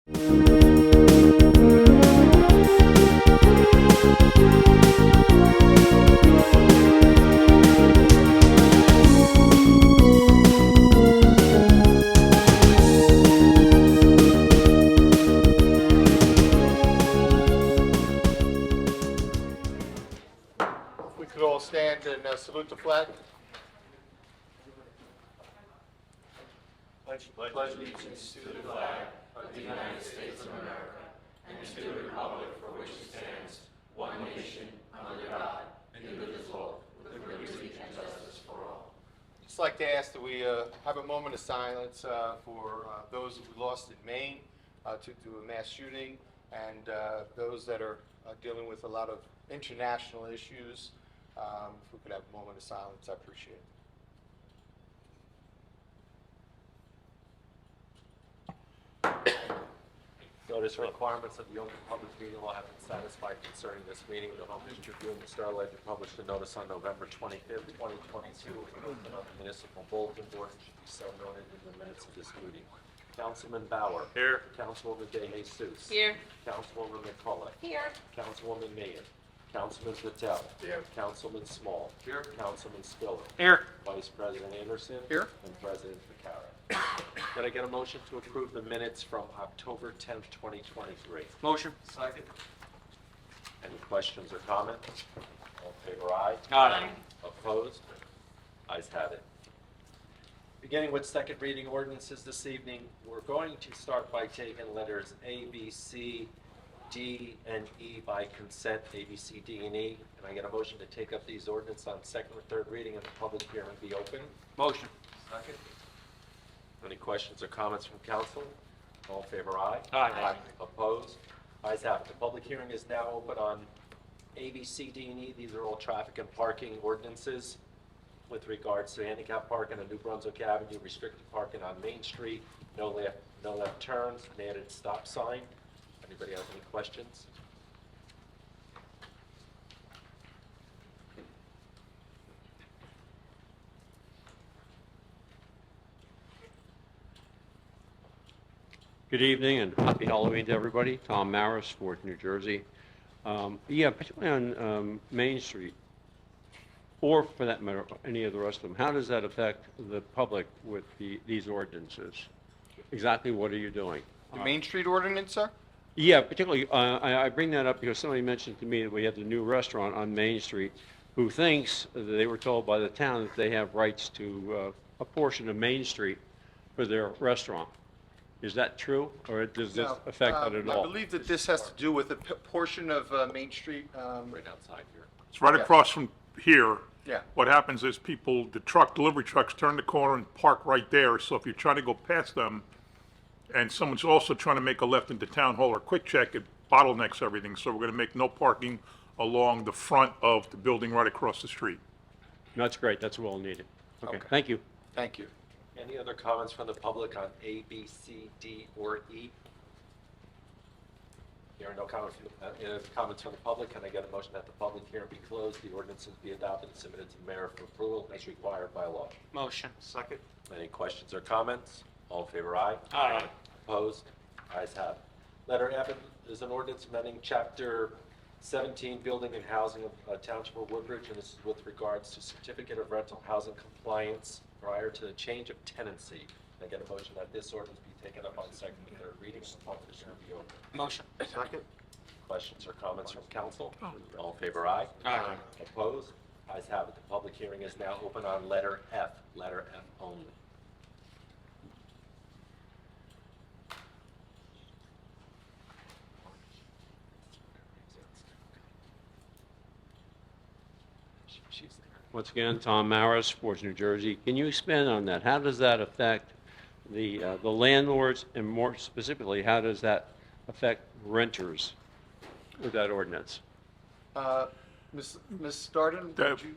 We could all stand and salute the flag. Pledge allegiance to the flag of the United States of America and to the republic for which it stands, one nation, under God, indivisible, with liberty and justice for all. Just like to ask that we have a moment of silence for those we lost in Maine to a mass shooting, and those that are dealing with a lot of international issues. If we could have a moment of silence, I appreciate it. Notice requirements of the Open Public Meeting Law have been satisfied concerning this meeting. The Home Tribune and Star Ledger published a notice on November 25th, 2022, and on the municipal bulletin board, and should be so noted in the minutes of this meeting. Councilman Bauer. Here. Councilwoman De Jesus. Here. Councilwoman McCullough. Here. Councilwoman Mayer. Councilman Patel. Here. Councilman Small. Here. Councilman Spiller. Here. Vice President Anderson. Here. And President Ficara. Can I get a motion to approve the minutes from October 10th, 2023? Motion. Second. Any questions or comments? All in favor, aye. Aye. Opposed? Ayes have it. Beginning with second reading ordinances this evening, we're going to start by taking letters A, B, C, D, and E by consent, A, B, C, D, and E. Can I get a motion to take up these ordinances on second or third reading and the public hearing be open? Motion. Second. Any questions or comments from council? All in favor, aye. Aye. Opposed? Ayes have it. The public hearing is now open on A, B, C, D, and E. These are all traffic and parking ordinances with regards to handicap parking on New Brunswick Avenue, restricted parking on Main Street, no left turns, an added stop sign. Anybody have any questions? Good evening and happy Halloween to everybody. Tom Maris, Fort New Jersey. Particularly on Main Street, or for that matter, any of the rest of them, how does that affect the public with these ordinances? Exactly what are you doing? The Main Street ordinance, sir? Yeah, particularly, I bring that up because somebody mentioned to me that we have the new restaurant on Main Street who thinks that they were told by the town that they have rights to a portion of Main Street for their restaurant. Is that true, or does this No, affect that at all? I believe that this has to do with a portion of Main Street. Right outside here. It's right Yeah. across from here. Yeah. What happens is delivery trucks turn the corner and park right there. So if you're trying to go past them and someone's also trying to make a left into Town Hall or Quick Check, it bottlenecks everything. So we're going to make no parking along the front of the building right across the street. That's great, that's well needed. Okay, Okay. thank you. Thank you. Any other comments from the public on A, B, C, D, or E? There are no comments from the public. Can I get a motion that the public hearing be closed, the ordinances be adopted and submitted to the mayor for approval as required by law? Motion. Second. Any questions or comments? All in favor, aye. Aye. Opposed? Ayes have it. Letter F is an ordinance amending Chapter 17, Building and Housing of Township of Woodbridge, and this is with regards to certificate of rental housing compliance prior to the change of tenancy. Can I get a motion that this ordinance be taken up on second and third reading and the public hearing be open? Motion. Second. Questions or comments from council? All in favor, aye. Aye. Opposed? Ayes have it. The public hearing is now open on letter F only. She's there. Once again, Tom Maris, Fort New Jersey. Can you expand on that? How does that affect the landlords, and more specifically, how does that affect renters with that ordinance? Ms. Darden? would you-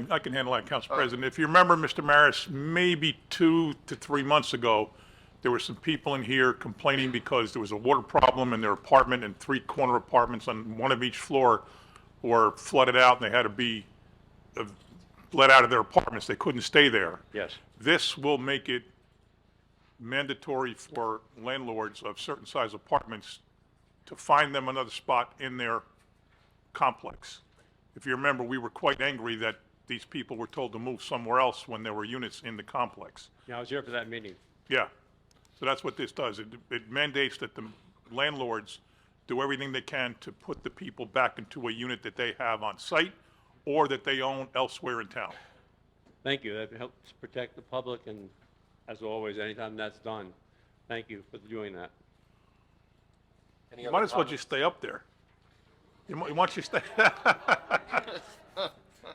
I can handle that, Council President. If you remember, Mr. Maris, maybe 2 to 3 months ago, there were some people in here complaining because there was a water problem in their apartment, and 3 corner apartments on one of each floor were flooded out, and they had to be let out of their apartments. They couldn't stay there. Yes. This will make it mandatory for landlords of certain size apartments to find them another spot in their complex. If you remember, we were quite angry that these people were told to move somewhere else when there were units in the complex. Yeah, I was here for that meeting. Yeah, so that's what this does. It mandates that the landlords do everything they can to put the people back into a unit that they have on site or that they own elsewhere in town. Thank you. That helps protect the public, and as always, anytime that's done, thank you for doing that. Any You other might as well comments? just stay up there. You want you to stay.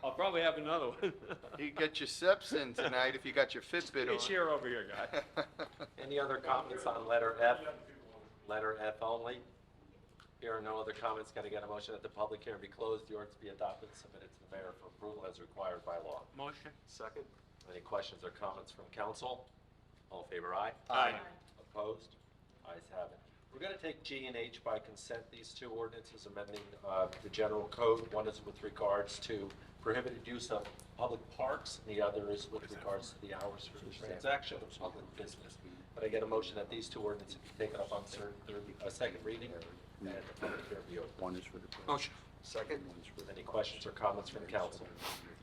I'll probably have another one. You get your steps in tonight if you got your Fitbit on. It's here over here, guy. Any other comments on letter F? Letter F only? Here are no other comments. Can I get a motion that the public hearing be closed, the ordinance be adopted, and submitted to the mayor for approval as required by law? Motion. Second. Any questions or comments from council? All in favor, aye? Aye. Opposed? Ayes have it. We're going to take G and H by consent, these two ordinances amending the general code. One is with regards to prohibited use of public parks, and the other is with regards to the hours for the transaction of public business. But I get a motion that these two ordinances be taken up on second reading, and the public hearing be open. One is for the. Motion. Second. Any questions or comments from council?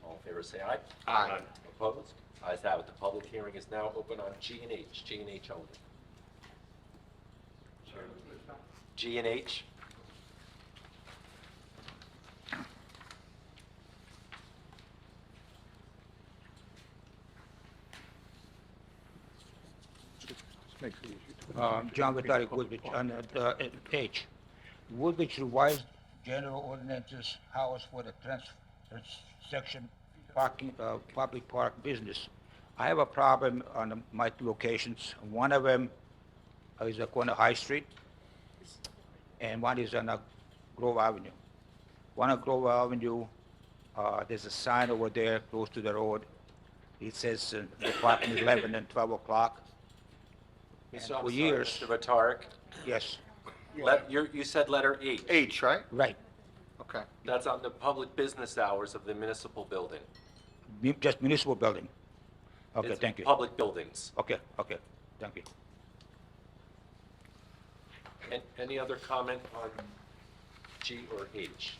All in favor, say aye. Aye. Opposed? Ayes have it. The public hearing is now open on G and H only. G and H. John Vitale, Woodbridge, on H. Woodbridge revised general ordinances, hours for the section parking, public park business. I have a problem on my two locations. One of them is on corner High Street, and one is on Grove Avenue. One on Grove Avenue, there's a sign over there close to the road. It says the parking 11 and 12 o'clock. And So I'm for sorry, years, Mr. Vatarik, yes, you said letter H. H, right? right. Okay. That's on the public business hours of the municipal building. Just municipal building. Okay, It's thank you. Public buildings. Okay, thank you. Any other comment on G or H?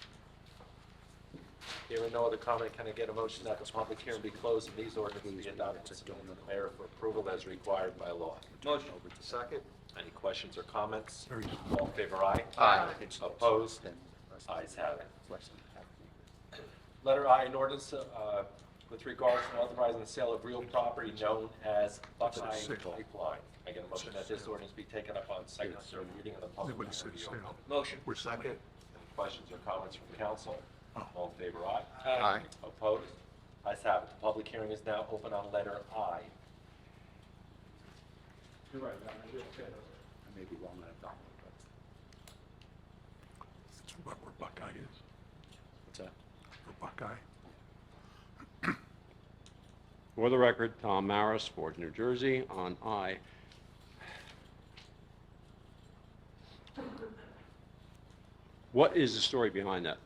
Hearing no other comment, can I get a motion that the public hearing be closed and these ordinances be adopted and submitted to the mayor for approval as required by law? Motion. Second. Any questions or comments? All in favor, aye? Aye. Opposed? Ayes have it. Letter I, an ordinance with regards to authorizing the sale of real property known as Buckeye Pipeline. I get a motion that this ordinance be taken up on second and third reading of the public hearing be opened. Motion. Second. Any questions or comments from council? All in favor, aye? Aye. Opposed? Ayes have it. The public hearing is now open on letter I. I may be wrong on that. It's where Buckeye is. What's that? Where Buckeye. For the record, Tom Maris, Fort, New Jersey, on I. What is the story behind that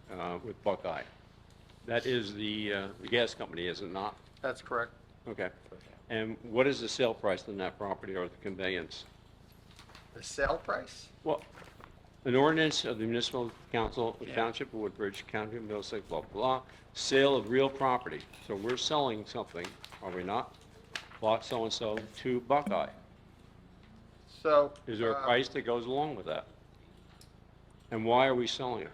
with Buckeye? That is the gas company, is it not? That's correct. Okay. And what is the sale price on that property or the conveyance? The sale price? Well, an ordinance of the municipal council, of Township of Woodbridge, County of Middlesex, blah, blah, blah, sale of real property. So we're selling something, are we not? Lot so-and-so to Buckeye. So. Is there a price that goes along with that? And why are we selling it?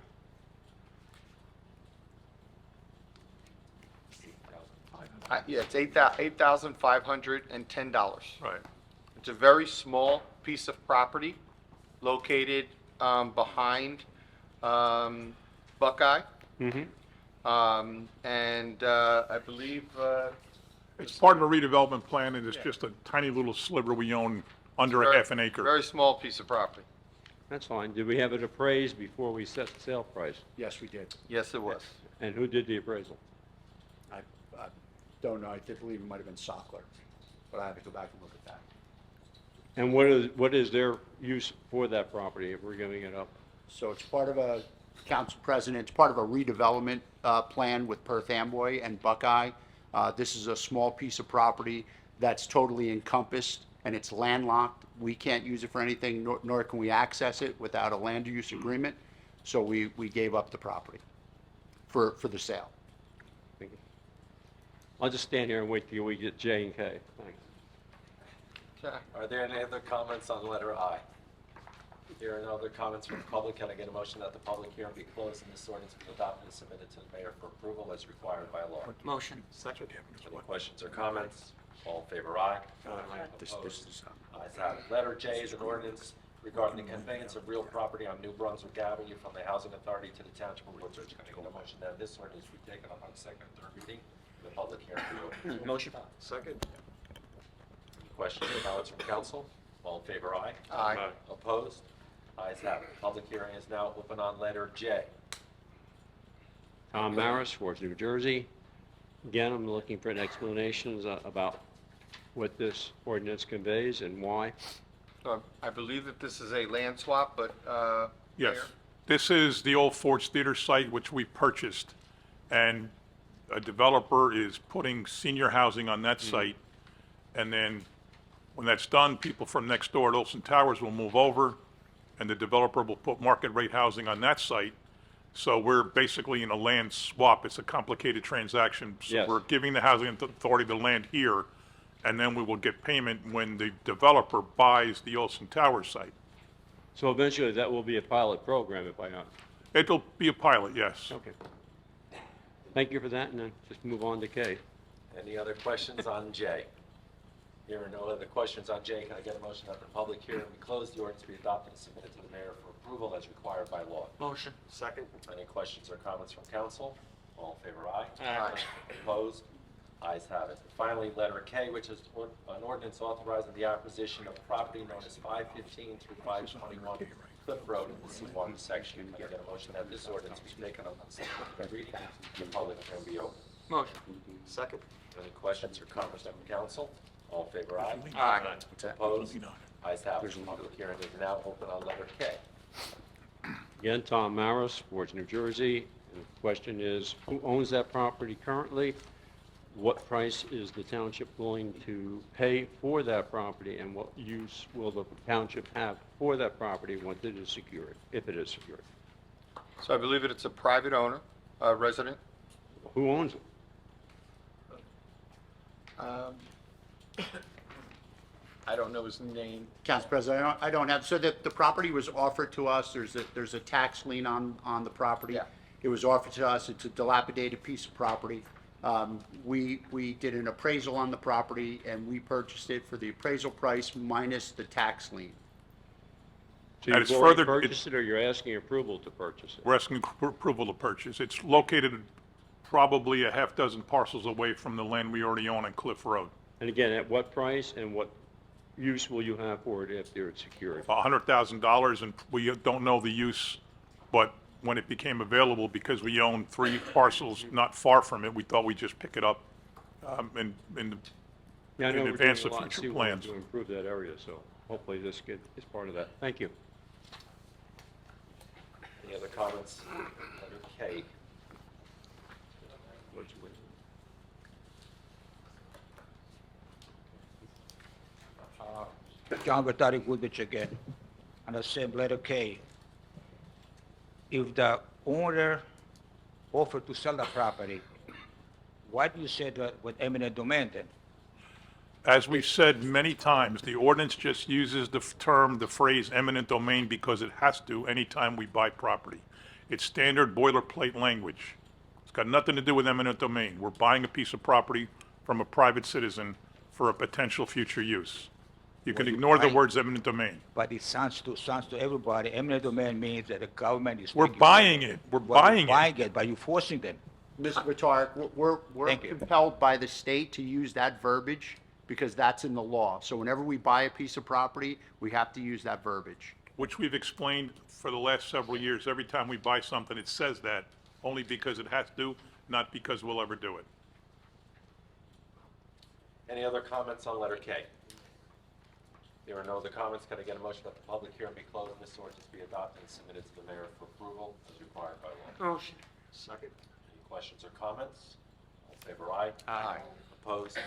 Yeah, it's $8,510. Right. It's a very small piece of property located behind Buckeye. Mm-hmm. And I believe, It's part of a redevelopment plan, and it's just a tiny little sliver we own under a very- half an acre. Very small piece of property. That's fine. Did we have it appraised before we set the sale price? Yes, we did. Yes, it was. And who did the appraisal? I don't know, I did believe it might have been Sockler, but I have to go back and look at that. And what is their use for that property if we're giving it up? So it's part of a, Council President, it's part of a redevelopment plan with Perth Amboy and Buckeye. This is a small piece of property that's totally encompassed and it's landlocked. We can't use it for anything, nor can we access it without a land use agreement. So we gave up the property for the sale. Thank you. I'll just stand here and wait till we get J and K. Thanks. Are there any other comments on letter I? If there are no other comments from the public, can I get a motion that the public hearing be closed and this ordinance be adopted and submitted to the mayor for approval as required by law? Motion. Second. Any questions or comments? All in favor, aye. This Opposed? is, Ayes have it. Letter J is an ordinance regarding the conveyance of real property on New Brunswick Avenue from the Housing Authority to the Township of Woodbridge. Can I get a motion that this ordinance be taken up on second and third reading? The public hearing be open. Motion. Second. Any questions or comments from council? All in favor, aye. Aye. Opposed? Ayes have it. Public hearing is now open on letter J. Tom Maris, Fort New Jersey. Again, I'm looking for an explanation about what this ordinance conveys and why. I believe that this is a land swap, but, Yes. Mayor? This is the old Ford's Theater site which we purchased, and a developer is putting senior housing on that site. And then, when that's done, people from next door at Olson Towers will move over, and the developer will put market rate housing on that site. So we're basically in a land swap. It's a complicated transaction. So Yes. we're giving the housing authority the land here, and then we will get payment when the developer buys the Olson Towers site. So eventually, that will be a pilot program if I know. It'll be a pilot, yes. Okay. Thank you for that, and then just move on to K. Any other questions on J? Here are no other questions on J. Can I get a motion that the public hearing be closed, the ordinance be adopted and submitted to the mayor for approval as required by law? Motion. Second. Any questions or comments from council? All in favor, aye. Aye. Opposed? Ayes have it. Finally, letter K, which is an ordinance authorizing the acquisition of property known as 515 through 521 Cliff Road in the C1 section. Can I get a motion that this ordinance be taken up on second and third reading? The public hearing be open. Motion. Second. Any questions or comments from council? All in favor, aye. Aye. Opposed? Ayes have it. Public hearing is now open on letter K. Again, Tom Maris, Fort New Jersey. And the question is, who owns that property currently? What price is the township willing to pay for that property, and what use will the township have for that property once it is secured, if it is secured? So I believe that it's a private owner, resident. Who owns it? I don't know his name. Council President, I don't have, so the property was offered to us, there's a tax lien on the property. Yeah. It was offered to us, it's a dilapidated piece of property. We did an appraisal on the property, and we purchased it for the appraisal price minus the tax lien. So And you've it's already further- purchased it, or you're asking approval to purchase it? We're asking for approval to purchase. It's located probably a half dozen parcels away from the land we already own on Cliff Road. And again, at what price and what use will you have for it after it's secured? $100,000, and we don't know the use, but when it became available, because we own 3 parcels not far from it, we thought we'd just pick it up in Yeah, I in know we're doing advance a of lot in future Seawood plans. to improve that area, so hopefully this is part of that. Thank you. Any other comments? Letter K. John Bertari, Woodbridge again, on the same letter K. If the owner offered to sell the property, why do you say that with eminent domain then? As we've said many times, the ordinance just uses the term, the phrase eminent domain because it has to anytime we buy property. It's standard boilerplate language. It's got nothing to do with eminent domain. We're buying a piece of property from a private citizen for a potential future use. You can Well, ignore the I- words eminent domain. But it sounds to everybody, eminent domain means that the government is. We're taking- buying it. We're Well, buying it. Buying it, but you're forcing them. Mr. Vitalik, we're Thank you. compelled by the state to use that verbiage because that's in the law. So whenever we buy a piece of property, we have to use that verbiage. Which we've explained for the last several years. Every time we buy something, it says that, only because it has to, not because we'll ever do it. Any other comments on letter K? There are no other comments. Can I get a motion that the public hearing be closed and this ordinance be adopted and submitted to the mayor for approval as required by law? Motion. Second. Any questions or comments? All in favor, aye. Aye. Opposed?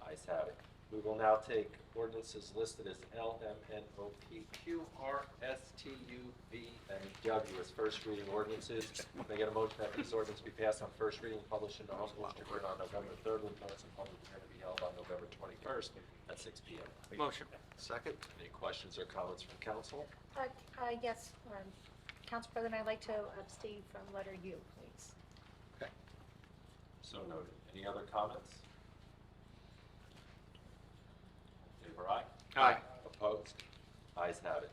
Ayes have it. We will now take ordinances listed as L, M, N, O, P, Q, R, S, T, U, V, and W as first reading ordinances. Can I get a motion that these ordinances be passed on first reading, published in the Homepage Tribune on November 3rd, with notice of public hearing to be held on November 21st at 6 p.m.? Motion. Second. Any questions or comments from council? Yes, Council President, I'd like to abstain from letter U, please. Okay. So noted. Any other comments? Favor aye? Aye. Opposed? Ayes have it.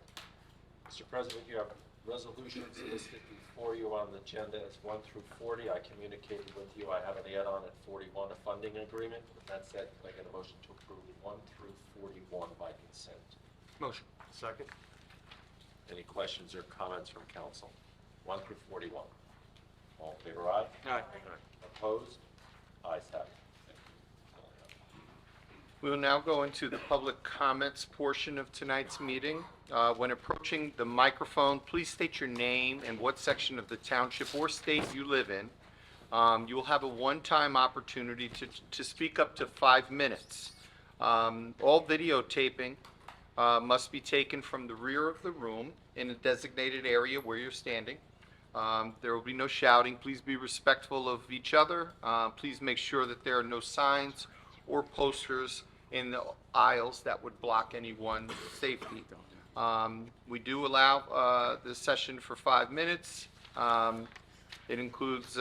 Mr. President, you have resolutions listed before you on the agenda as 1 through 40. I communicated with you, I have an add-on at 41, a funding agreement. With that said, can I get a motion to approve 1 through 41 by consent? Motion. Second. Any questions or comments from council? 1 through 41. All in favor, aye? Aye. Opposed? Ayes have it. Thank you. We will now go into the public comments portion of tonight's meeting. When approaching the microphone, please state your name and what section of the township or state you live in. You will have a one-time opportunity to speak up to 5 minutes. All videotaping must be taken from the rear of the room in a designated area where you're standing. There will be no shouting. Please be respectful of each other. Please make sure that there are no signs or posters in the aisles that would block anyone's safety. We do allow this session for 5 minutes. It includes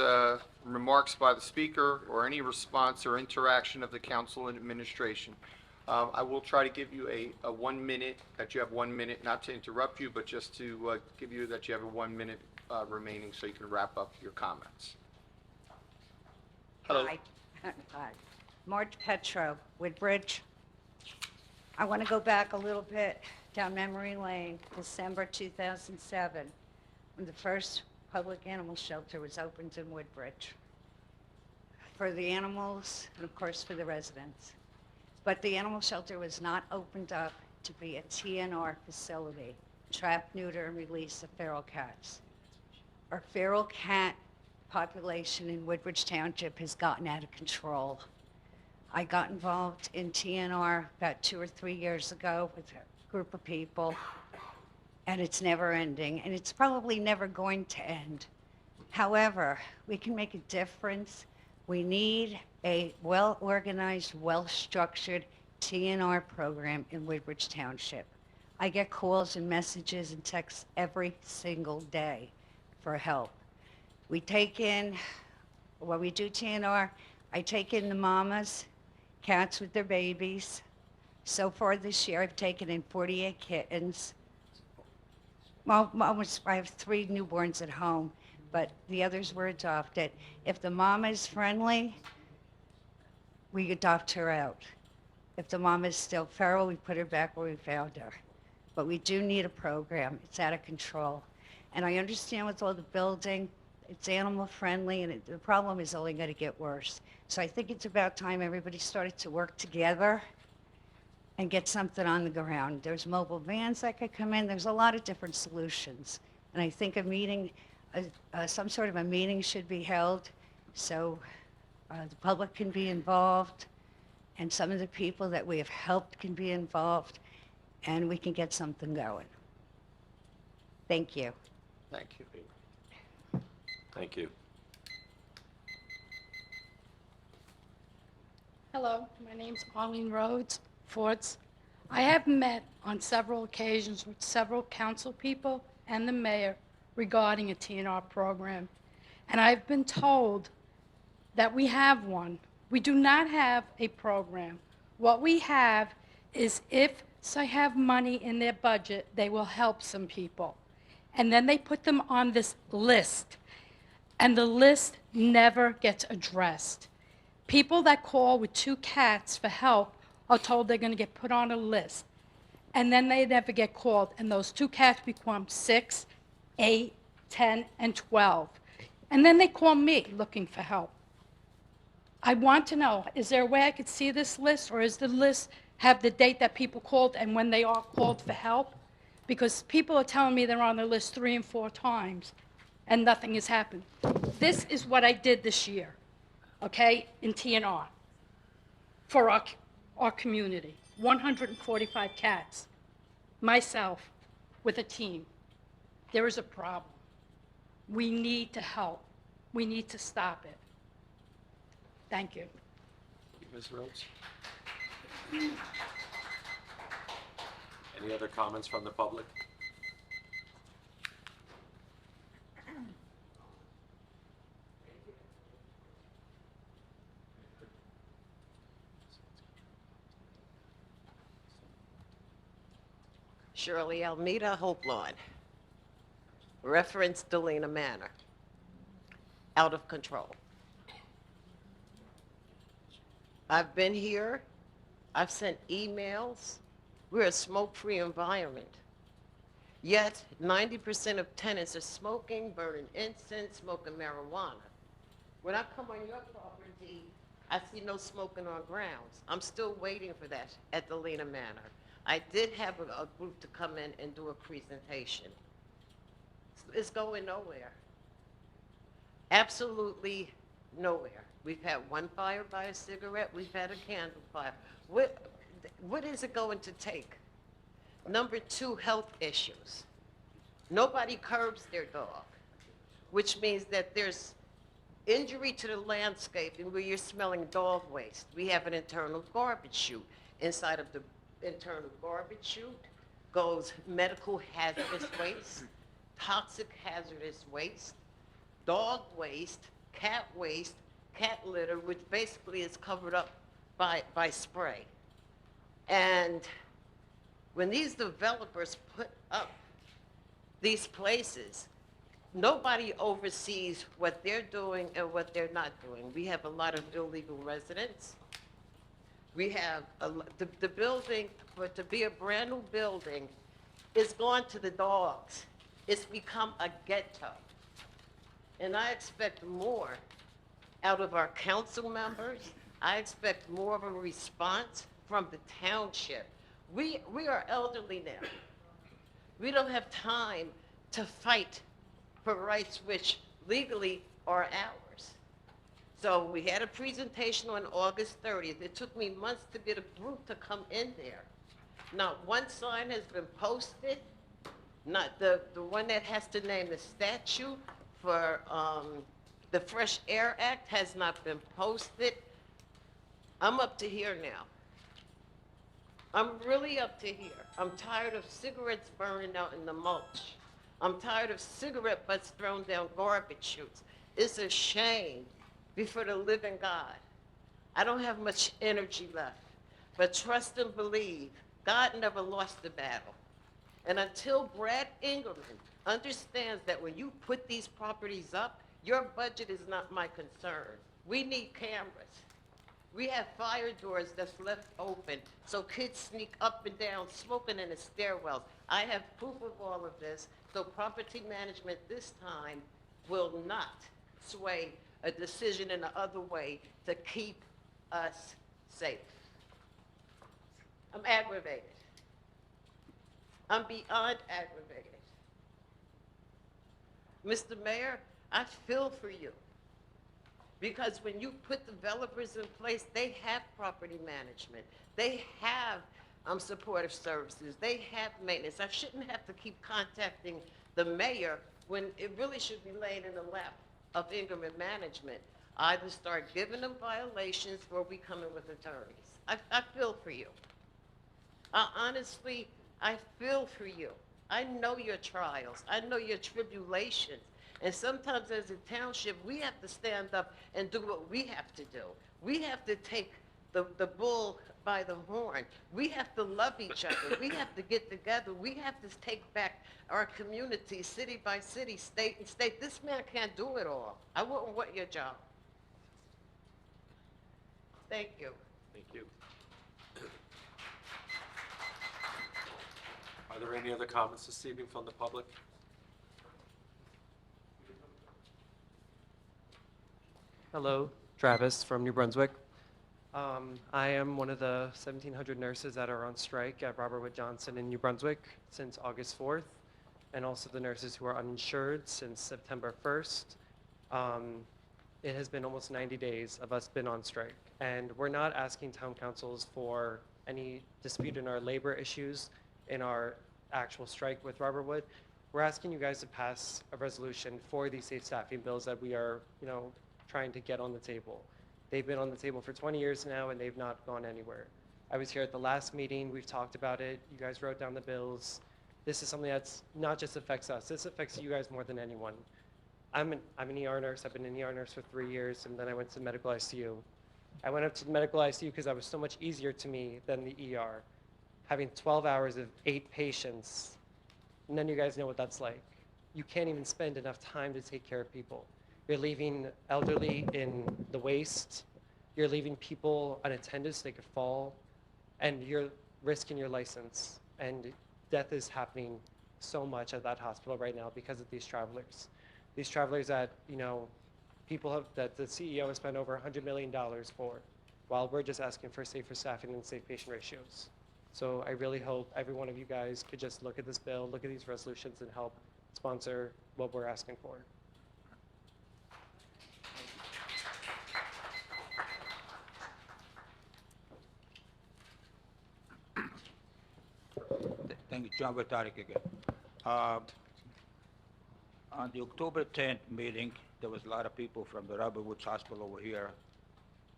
remarks by the speaker or any response or interaction of the council and administration. I will try to give you a 1 minute, that you have 1 minute, not to interrupt you, but just to give you that you have a 1 minute remaining so you can wrap up your comments. Hello. Hi. Hi. Marge Petro, Woodbridge. I want to go back a little bit down memory lane, December 2007, when the first public animal shelter was opened in Woodbridge for the animals and, of course, for the residents. But the animal shelter was not opened up to be a TNR facility, trap, neuter, and release of feral cats. Our feral cat population in Woodbridge Township has gotten out of control. I got involved in TNR about 2 or 3 years ago with a group of people, and it's never ending, and it's probably never going to end. However, we can make a difference. We need a well-organized, well-structured TNR program in Woodbridge Township. I get calls and messages and texts every single day for help. We take in, when we do TNR, I take in the mamas, cats with their babies. So far this year, I've taken in 48 kittens. Well, I have 3 newborns at home, but the others were adopted. If the mama is friendly, we adopt her out. If the mama is still feral, we put her back where we found her. But we do need a program. It's out of control. And I understand with all the building, it's animal friendly, and the problem is only going to get worse. So I think it's about time everybody started to work together and get something on the ground. There's mobile vans that could come in. There's a lot of different solutions. And I think a meeting, some sort of a meeting should be held so the public can be involved and some of the people that we have helped can be involved, and we can get something going. Thank you. Thank you. Thank you. Hello, my name's Arlene Rhodes, Forts. I have met on several occasions with several council people and the mayor regarding a TNR program, and I've been told that we have one. We do not have a program. What we have is if they have money in their budget, they will help some people. And then they put them on this list, and the list never gets addressed. People that call with 2 cats for help are told they're going to get put on a list, and then they never get called, and those 2 cats become 6, 8, 10, and 12. And then they call me looking for help. I want to know, is there a way I could see this list, or is the list have the date that people called and when they are called for help? Because people are telling me they're on the list 3 and 4 times, and nothing has happened. This is what I did this year, okay, in TNR, for our our community, 145 cats, myself, with a team. There is a problem. We need to help. We need to stop it. Thank you. Ms. Rhodes? Any other comments from the public? Shirley Almeida, Hope Lawn. Reference Delana Manor. Out of control. I've been here. I've sent emails. We're a smoke-free environment. Yet 90% of tenants are smoking, burning incense, smoking marijuana. When I come on your property, I see no smoking on grounds. I'm still waiting for that at Delana Manor. I did have a group to come in and do a presentation. It's going nowhere. Absolutely nowhere. We've had one fire by a cigarette. We've had a candle fire. What is it going to take? Number two, health issues. Nobody curbs their dog, which means that there's injury to the landscape and where you're smelling dog waste. We have an internal garbage chute. Inside of the internal garbage chute goes medical hazardous waste, toxic hazardous waste, dog waste, cat litter, which basically is covered up by spray. And when these developers put up these places, nobody oversees what they're doing and what they're not doing. We have a lot of illegal residents. We have the building, for to be a brand new building, is gone to the dogs. It's become a ghetto. And I expect more out of our council members. I expect more of a response from the township. We are elderly now. We don't have time to fight for rights which legally are ours. So we had a presentation on August 30th. It took me months to get a group to come in there. Not one sign has been posted. Not the one that has to name the statue for the Fresh Air Act has not been posted. I'm up to here now. I'm really up to here. I'm tired of cigarettes burning out in the mulch. I'm tired of cigarette butts thrown down garbage chutes. It's a shame before the living God. I don't have much energy left, but trust and believe, God never lost the battle. And until Brad Ingerman understands that when you put these properties up, your budget is not my concern. We need cameras. We have fire doors that's left open so kids sneak up and down smoking in the stairwells. I have proof of all of this, so property management this time will not sway a decision in the other way to keep us safe. I'm aggravated. I'm beyond aggravated. Mr. Mayor, I feel for you. Because when you put developers in place, they have property management. They have supportive services. They have maintenance. I shouldn't have to keep contacting the mayor when it really should be laying in the lap of Ingerman management. Either start giving them violations or we come in with attorneys. I feel for you. Honestly, I feel for you. I know your trials. I know your tribulations. And sometimes as a township, we have to stand up and do what we have to do. We have to take the bull by the horn. We have to love each other. We have to get together. We have to take back our community, city by city, state and state. This man can't do it all. I wouldn't want your job. Thank you. Thank you. Are there any other comments this evening from the public? Hello, Travis from New Brunswick. I am one of the 1,700 nurses that are on strike at Robert Wood Johnson in New Brunswick since August 4th, and also the nurses who are uninsured since September 1st. it has been almost 90 days of us been on strike. And we're not asking town councils for any dispute in our labor issues, in our actual strike with Robert Wood. We're asking you guys to pass a resolution for these safe staffing bills that we are, trying to get on the table. They've been on the table for 20 years now, and they've not gone anywhere. I was here at the last meeting, we've talked about it, you guys wrote down the bills. This is something that's not just affects us, this affects you guys more than anyone. I'm an ER nurse, I've been an ER nurse for 3 years, and then I went to medical ICU. I went up to the medical ICU because that was so much easier to me than the ER. Having 12 hours of 8 patients, none of you guys know what that's like. You can't even spend enough time to take care of people. You're leaving elderly in the waste, you're leaving people unattended so they could fall, and you're risking your license. And death is happening so much at that hospital right now because of these travelers. These travelers that, that the CEO has spent over $100 million for, while we're just asking for safer staffing and safe patient ratios. So I really hope every one of you guys could just look at this bill, look at these resolutions, and help sponsor what we're asking for. Thank you, John Vertarik again. On the October 10th meeting, there was a lot of people from the Robert Woods Hospital over here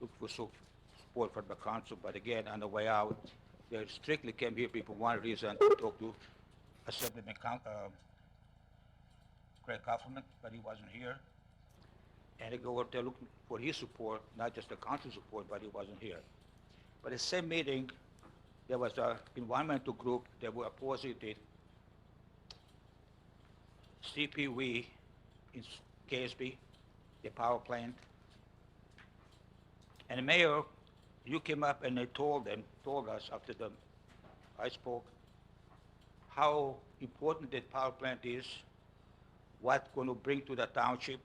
looking for support from the council, but again, on the way out, they strictly came here for one reason, to talk to Assemblyman Craig Kaufman, but he wasn't here. And they go over there looking for his support, not just the council support, but he wasn't here. But the same meeting, there was an environmental group that were opposing the CPW in KSB, the power plant. And the mayor, you came up and they told us after I spoke, how important that power plant is, what's going to bring to the township.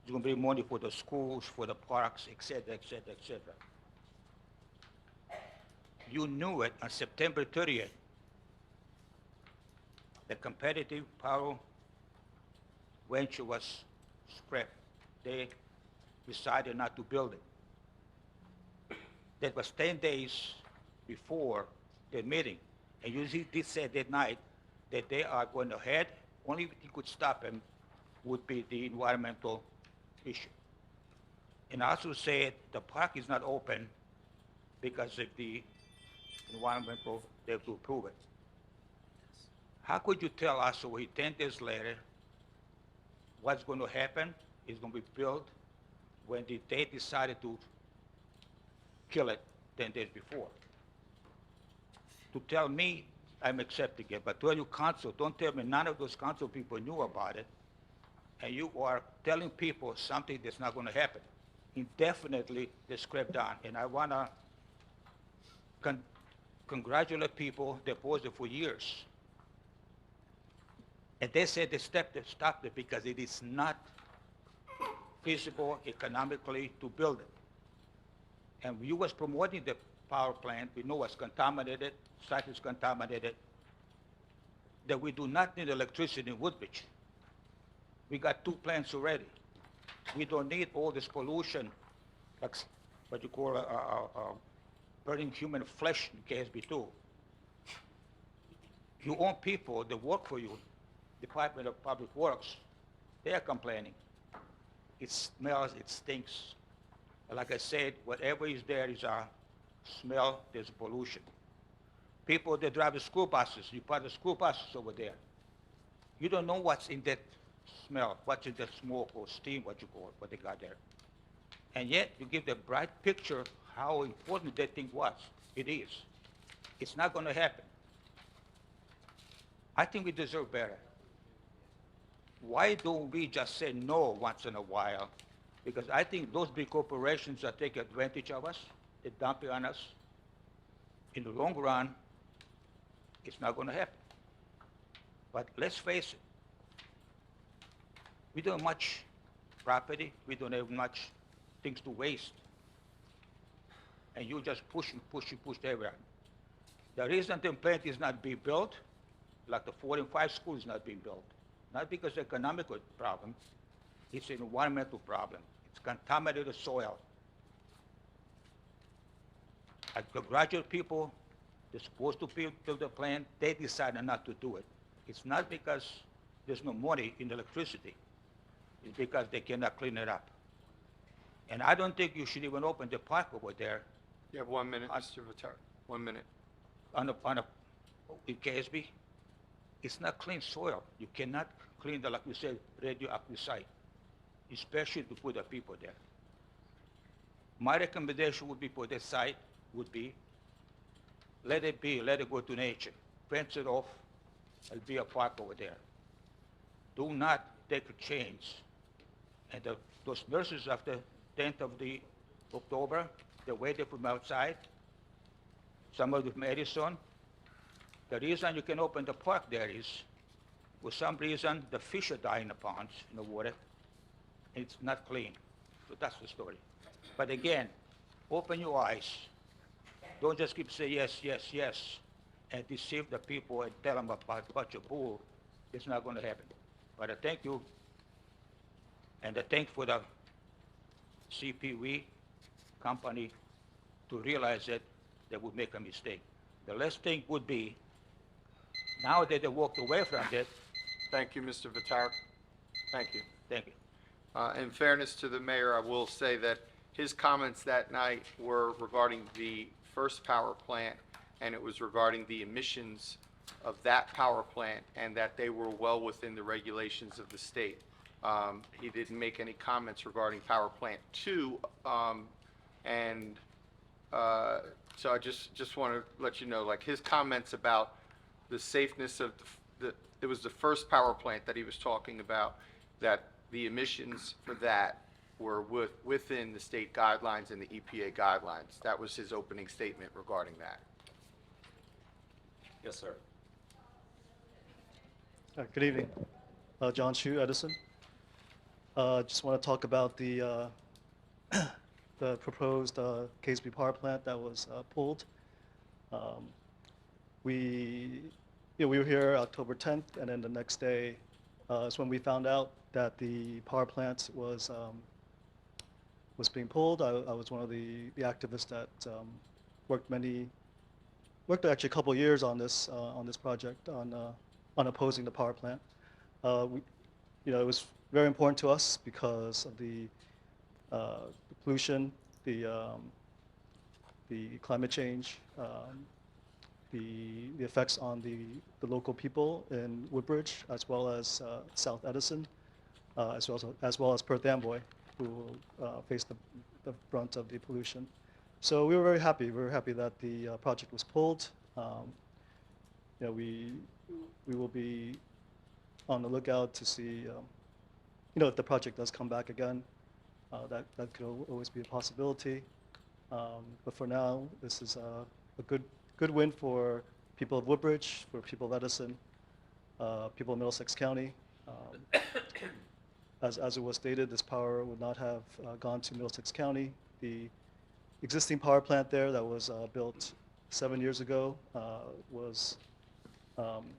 It's going to bring money for the schools, for the parks, et cetera, et cetera, et cetera. You knew it on September 30th. The competitive power venture was scrapped. They decided not to build it. That was 10 days before the meeting. And you did say that night that they are going ahead. Only thing could stop them would be the environmental issue. And also said the park is not open because of the environmental, they have to approve it. How could you tell us over here 10 days later what's going to happen is going to be built when they decided to kill it 10 days before? To tell me, I'm accepting it, but tell you council, don't tell me none of those council people knew about it, and you are telling people something that's not going to happen. Indefinitely, they scrapped down, and I want to congratulate people that opposed it for years. And they said they stopped it because it is not feasible economically to build it. And you was promoting the power plant, we know it's contaminated, site is contaminated, that we do not need electricity in Woodbridge. We got 2 plants already. We don't need all this pollution, like what you call burning human flesh in KSB2. You own people that work for you, Department of Public Works, they are complaining. It smells, it stinks. Like I said, whatever is there is a smell, there's pollution. People that drive the school buses, you put the school buses over there. You don't know what's in that smell, what's in that smoke or steam, what you call it, what they got there. And yet, you give the bright picture how important that thing was. It is. It's not going to happen. I think we deserve better. Why don't we just say no once in a while? Because I think those big corporations are taking advantage of us, they're dumping on us. In the long run, it's not going to happen. But let's face it, we don't have much property, we don't have much things to waste. And you just push everyone. The reason the plant is not being built, like the 4 and 5 school is not being built, not because of economic problem, it's an environmental problem. It's contaminated soil. And the graduate people, they're supposed to build the plant, they decided not to do it. It's not because there's no money in electricity. It's because they cannot clean it up. And I don't think you should even open the park over there You have 1 minute, Mr. Vitar. 1 minute. in KSB. It's not clean soil. You cannot clean the, like you said, radioactive site, especially to put the people there. My recommendation would be for this site would be, let it be, let it go to nature. Fence it off, it'll be a park over there. Do not take a chance. And those nurses after 10th of the October, they waited from outside. Some of them from Edison. The reason you can open the park there is, for some reason, the fish are dying in the ponds, in the water. It's not clean. So that's the story. But again, open your eyes. Don't just keep saying yes, yes, yes, and deceive the people and tell them about a bunch of bull. It's not going to happen. But I thank you, and I thank for the CPW company to realize that they would make a mistake. The last thing would be, now that they walked away from it, Thank you, Mr. Vitar. Thank you. thank you. In fairness to the mayor, I will say that his comments that night were regarding the first power plant, and it was regarding the emissions of that power plant, and that they were well within the regulations of the state. He didn't make any comments regarding power plant 2, so I just want to let you know, like, his comments about the safeness of it was the first power plant that he was talking about, that the emissions for that were within the state guidelines and the EPA guidelines. That was his opening statement regarding that. Yes, sir. Good evening. John Chu, Edison. Just want to talk about the the proposed KSB power plant that was pulled. We were here October 10th, and then the next day is when we found out that the power plant was being pulled. I was one of the activists that worked actually a couple of years on this project on opposing the power plant. It was very important to us because of the pollution, the climate change, the effects on the local people in Woodbridge, as well as South Edison, as well as Perth Amboy, who will face the brunt of the pollution. So we were very happy. We were happy that the project was pulled. We will be on the lookout to see, if the project does come back again. That could always be a possibility. But for now, this is a good win for people of Woodbridge, for people of Edison, people of Middlesex County. As it was stated, this power would not have gone to Middlesex County. The existing power plant there that was built 7 years ago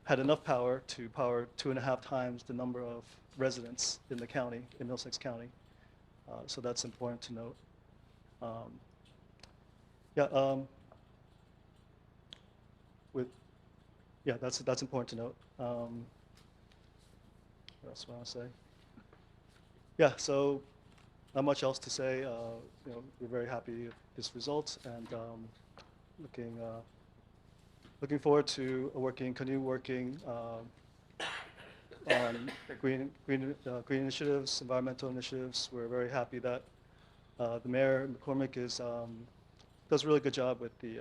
had enough power to power 2.5 times the number of residents in the county, in Middlesex County. So that's important to note. That's important to note. What else do I want to say? Yeah, so not much else to say. We're very happy with this result, and looking forward to continue working on green initiatives, environmental initiatives. We're very happy that the mayor, McCormick, does a really good job with the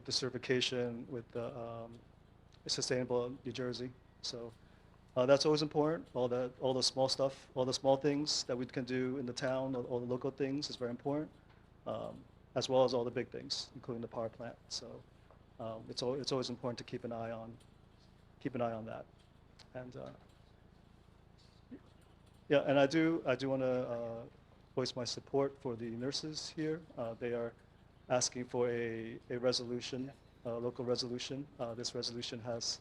certification, with the sustainable New Jersey. So that's always important. All the small stuff, all the small things that we can do in the town, all the local things is very important, as well as all the big things, including the power plant. So it's always important to keep an eye on that. And and I do want to voice my support for the nurses here. They are asking for a resolution, a local resolution. This resolution has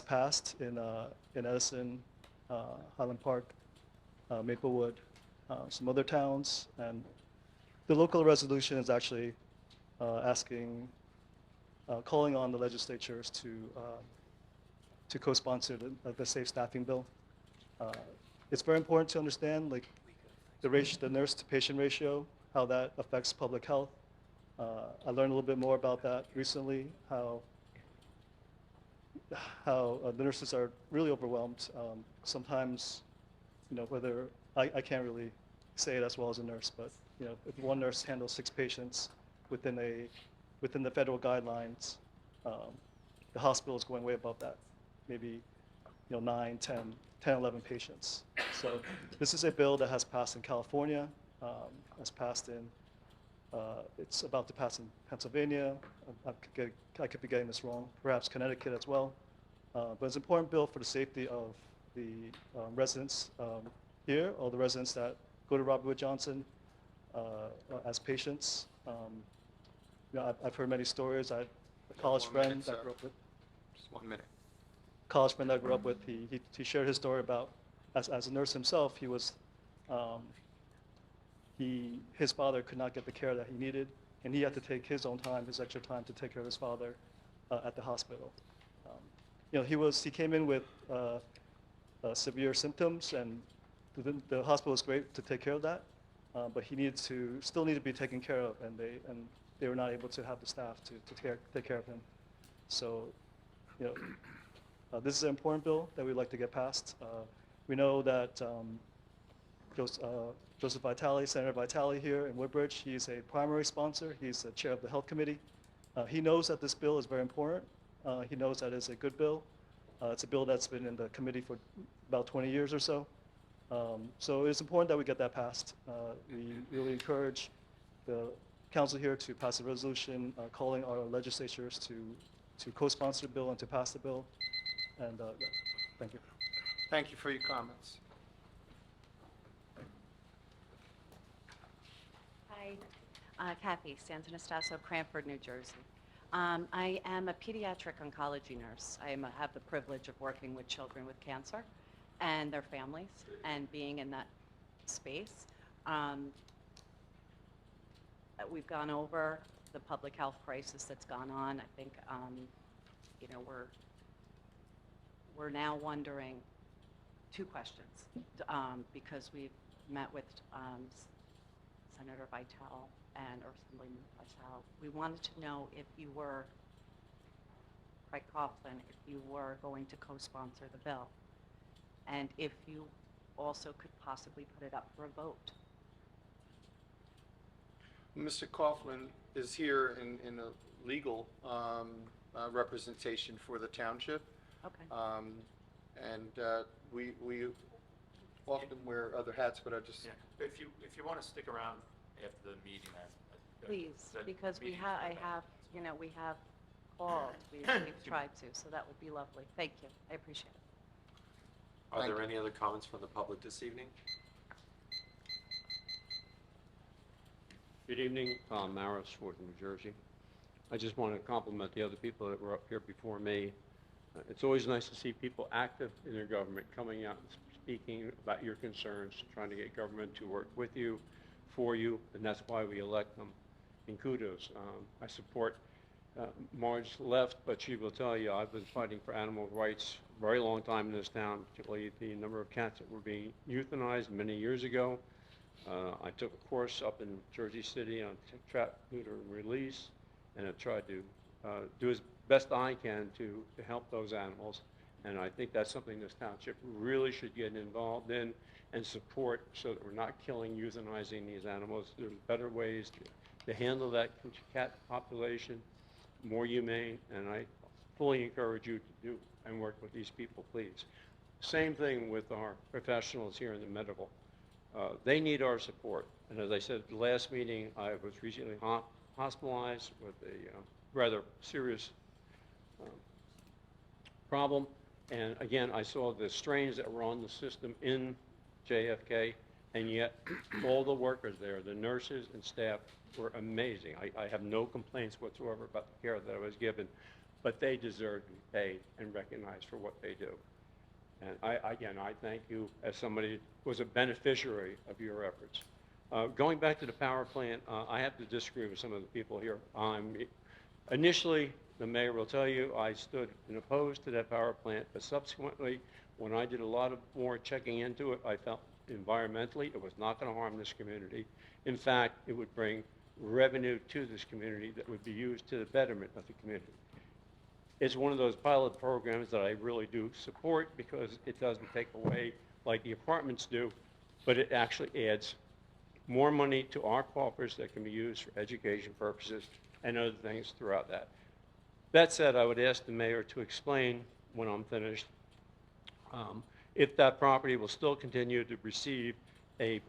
passed in Edison, Highland Park, Maplewood, some other towns, and the local resolution is actually calling on the legislatures to co-sponsor the safe staffing bill. It's very important to understand like the nurse to patient ratio, how that affects public health. I learned a little bit more about that recently, how the nurses are really overwhelmed. Sometimes, whether I can't really say it as well as a nurse, but if one nurse handles 6 patients within the federal guidelines, the hospital is going way above that, maybe 9, 10, 11 patients. So this is a bill that has passed in California, has passed in, it's about to pass in Pennsylvania. I could be getting this wrong, perhaps Connecticut as well. But it's an important bill for the safety of the residents here, or the residents that go to Robert Wood Johnson as patients. I've heard many stories. I had a college friend that I grew up with. Just 1 minute. College friend I grew up with, he shared his story about, as a nurse himself, his father could not get the care that he needed, and he had to take his own time, his extra time, to take care of his father at the hospital. He came in with severe symptoms, and the hospital was great to take care of that, but he still needed to be taken care of, and they were not able to have the staff to take care of him. So, this is an important bill that we'd like to get passed. We know that Joseph Vitale, Senator Vitale here in Woodbridge, he's a primary sponsor. He's the chair of the health committee. He knows that this bill is very important. He knows that it's a good bill. It's a bill that's been in the committee for about 20 years or so. So it's important that we get that passed. We really encourage the council here to pass a resolution calling our legislatures to co-sponsor the bill and to pass the bill. And thank you. Thank you for your comments. Hi, Kathy Santanastasso, Cranford, New Jersey. I am a pediatric oncology nurse. I have the privilege of working with children with cancer and their families and being in that space. We've gone over the public health crisis that's gone on. I think, we're now wondering 2 questions because we've met with Senator Vitale and Assemblyman Vitale. We wanted to know if you were, Craig Coughlin, if you were going to co-sponsor the bill, and if you also could possibly put it up for a vote. Mr. Coughlin is here in a legal representation for the township. Okay. We often wear other hats, but I just... Yeah, if you want to stick around after the meeting, Please, that because we meeting- have called, we've tried to, so that would be lovely. Thank you, I appreciate it. Are Thank there you. any other comments from the public this evening? Good evening, Tom Maris, Fort, New Jersey. I just want to compliment the other people that were up here before me. It's always nice to see people active in their government, coming out and speaking about your concerns, trying to get government to work with you, for you, and that's why we elect them. And kudos. I support Marge left, but she will tell you I've been fighting for animal rights a very long time in this town, particularly the number of cats that were being euthanized many years ago. I took a course up in Jersey City on trap, neuter, and release, and have tried to do as best I can to help those animals. And I think that's something this township really should get involved in and support, so that we're not killing, euthanizing these animals. There's better ways to handle that cat population, more humane, and I fully encourage you to do and work with these people, please. Same thing with our professionals here in the medical. They need our support. And as I said at the last meeting, I was recently hospitalized with a rather serious problem. And again, I saw the strains that were on the system in JFK, and yet all the workers there, the nurses and staff, were amazing. I have no complaints whatsoever about the care that I was given, but they deserve to be paid and recognized for what they do. And again, I thank you as somebody who was a beneficiary of your efforts. Going back to the power plant, I have to disagree with some of the people here. Initially, the mayor will tell you, I stood and opposed to that power plant, but subsequently, when I did a lot of more checking into it, I felt environmentally it was not going to harm this community. In fact, it would bring revenue to this community that would be used to the betterment of the community. It's one of those pilot programs that I really do support because it doesn't take away like the apartments do, but it actually adds more money to our coffers that can be used for education purposes and other things throughout that. That said, I would ask the mayor to explain when I'm finished if that property will still continue to receive a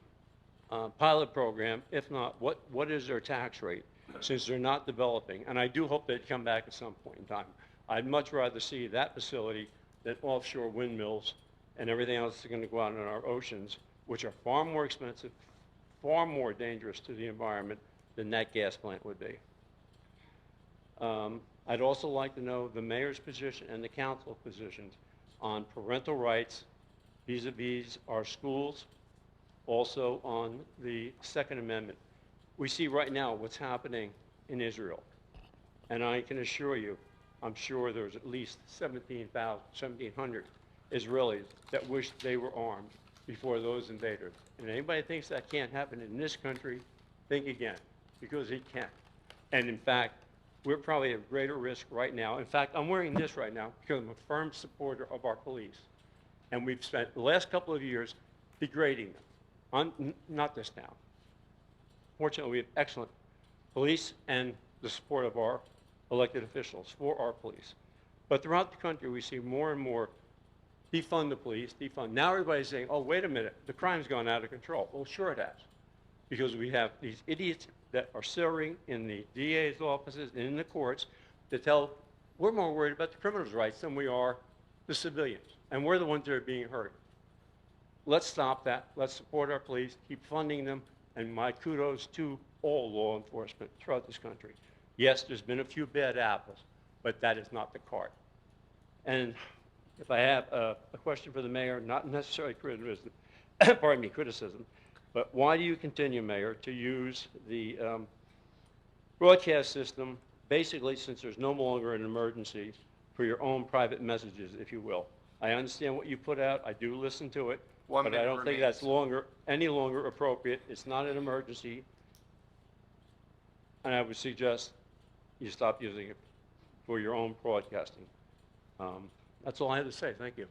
pilot program. If not, what is their tax rate since they're not developing? And I do hope they'd come back at some point in time. I'd much rather see that facility than offshore windmills and everything else that's going to go out in our oceans, which are far more expensive, far more dangerous to the environment than that gas plant would be. I'd also like to know the mayor's position and the council positions on parental rights vis-a-vis our schools, also on the Second Amendment. We see right now what's happening in Israel, and I can assure you, I'm sure there's at least 1,700 Israelis that wish they were armed before those invaders. And anybody thinks that can't happen in this country, think again, because it can. And in fact, we're probably at greater risk right now. In fact, I'm wearing this right now because I'm a firm supporter of our police. And we've spent the last couple of years degrading them. Not this town. Fortunately, we have excellent police and the support of our elected officials for our police. But throughout the country, we see more and more defund the police, defund. Now everybody's saying, oh, wait a minute, the crime's gone out of control. Well, sure it has. Because we have these idiots that are serving in the DA's offices and in the courts to tell, we're more worried about the criminals' rights than we are the civilians. And we're the ones that are being hurt. Let's stop that. Let's support our police, keep funding them, and my kudos to all law enforcement throughout this country. Yes, there's been a few bad apples, but that is not the cart. And if I have a question for the mayor, not necessarily criticism, pardon me, criticism, but why do you continue, Mayor, to use the broadcast system, basically since there's no longer an emergency, for your own private messages, if you will? I understand what you put out. I do listen to it. One but I minute don't think remains. that's any longer appropriate. It's not an emergency. And I would suggest you stop using it for your own broadcasting. That's all I have to say. Thank you.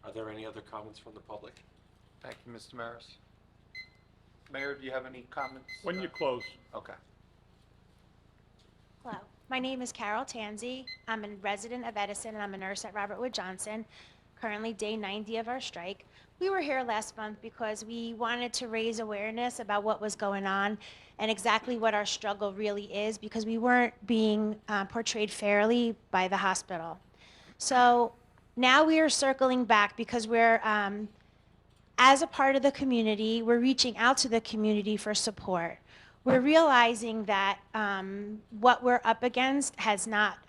Are there any other comments from the public? Thank you, Mr. Maris. Mayor, do you have any comments? When you close. Okay. Hello, my name is Carol Tanzi. I'm a resident of Edison, and I'm a nurse at Robert Wood Johnson, currently day 90 of our strike. We were here last month because we wanted to raise awareness about what was going on and exactly what our struggle really is, because we weren't being portrayed fairly by the hospital. So now we are circling back because we're, as a part of the community, we're reaching out to the community for support. We're realizing that what we're up against has not,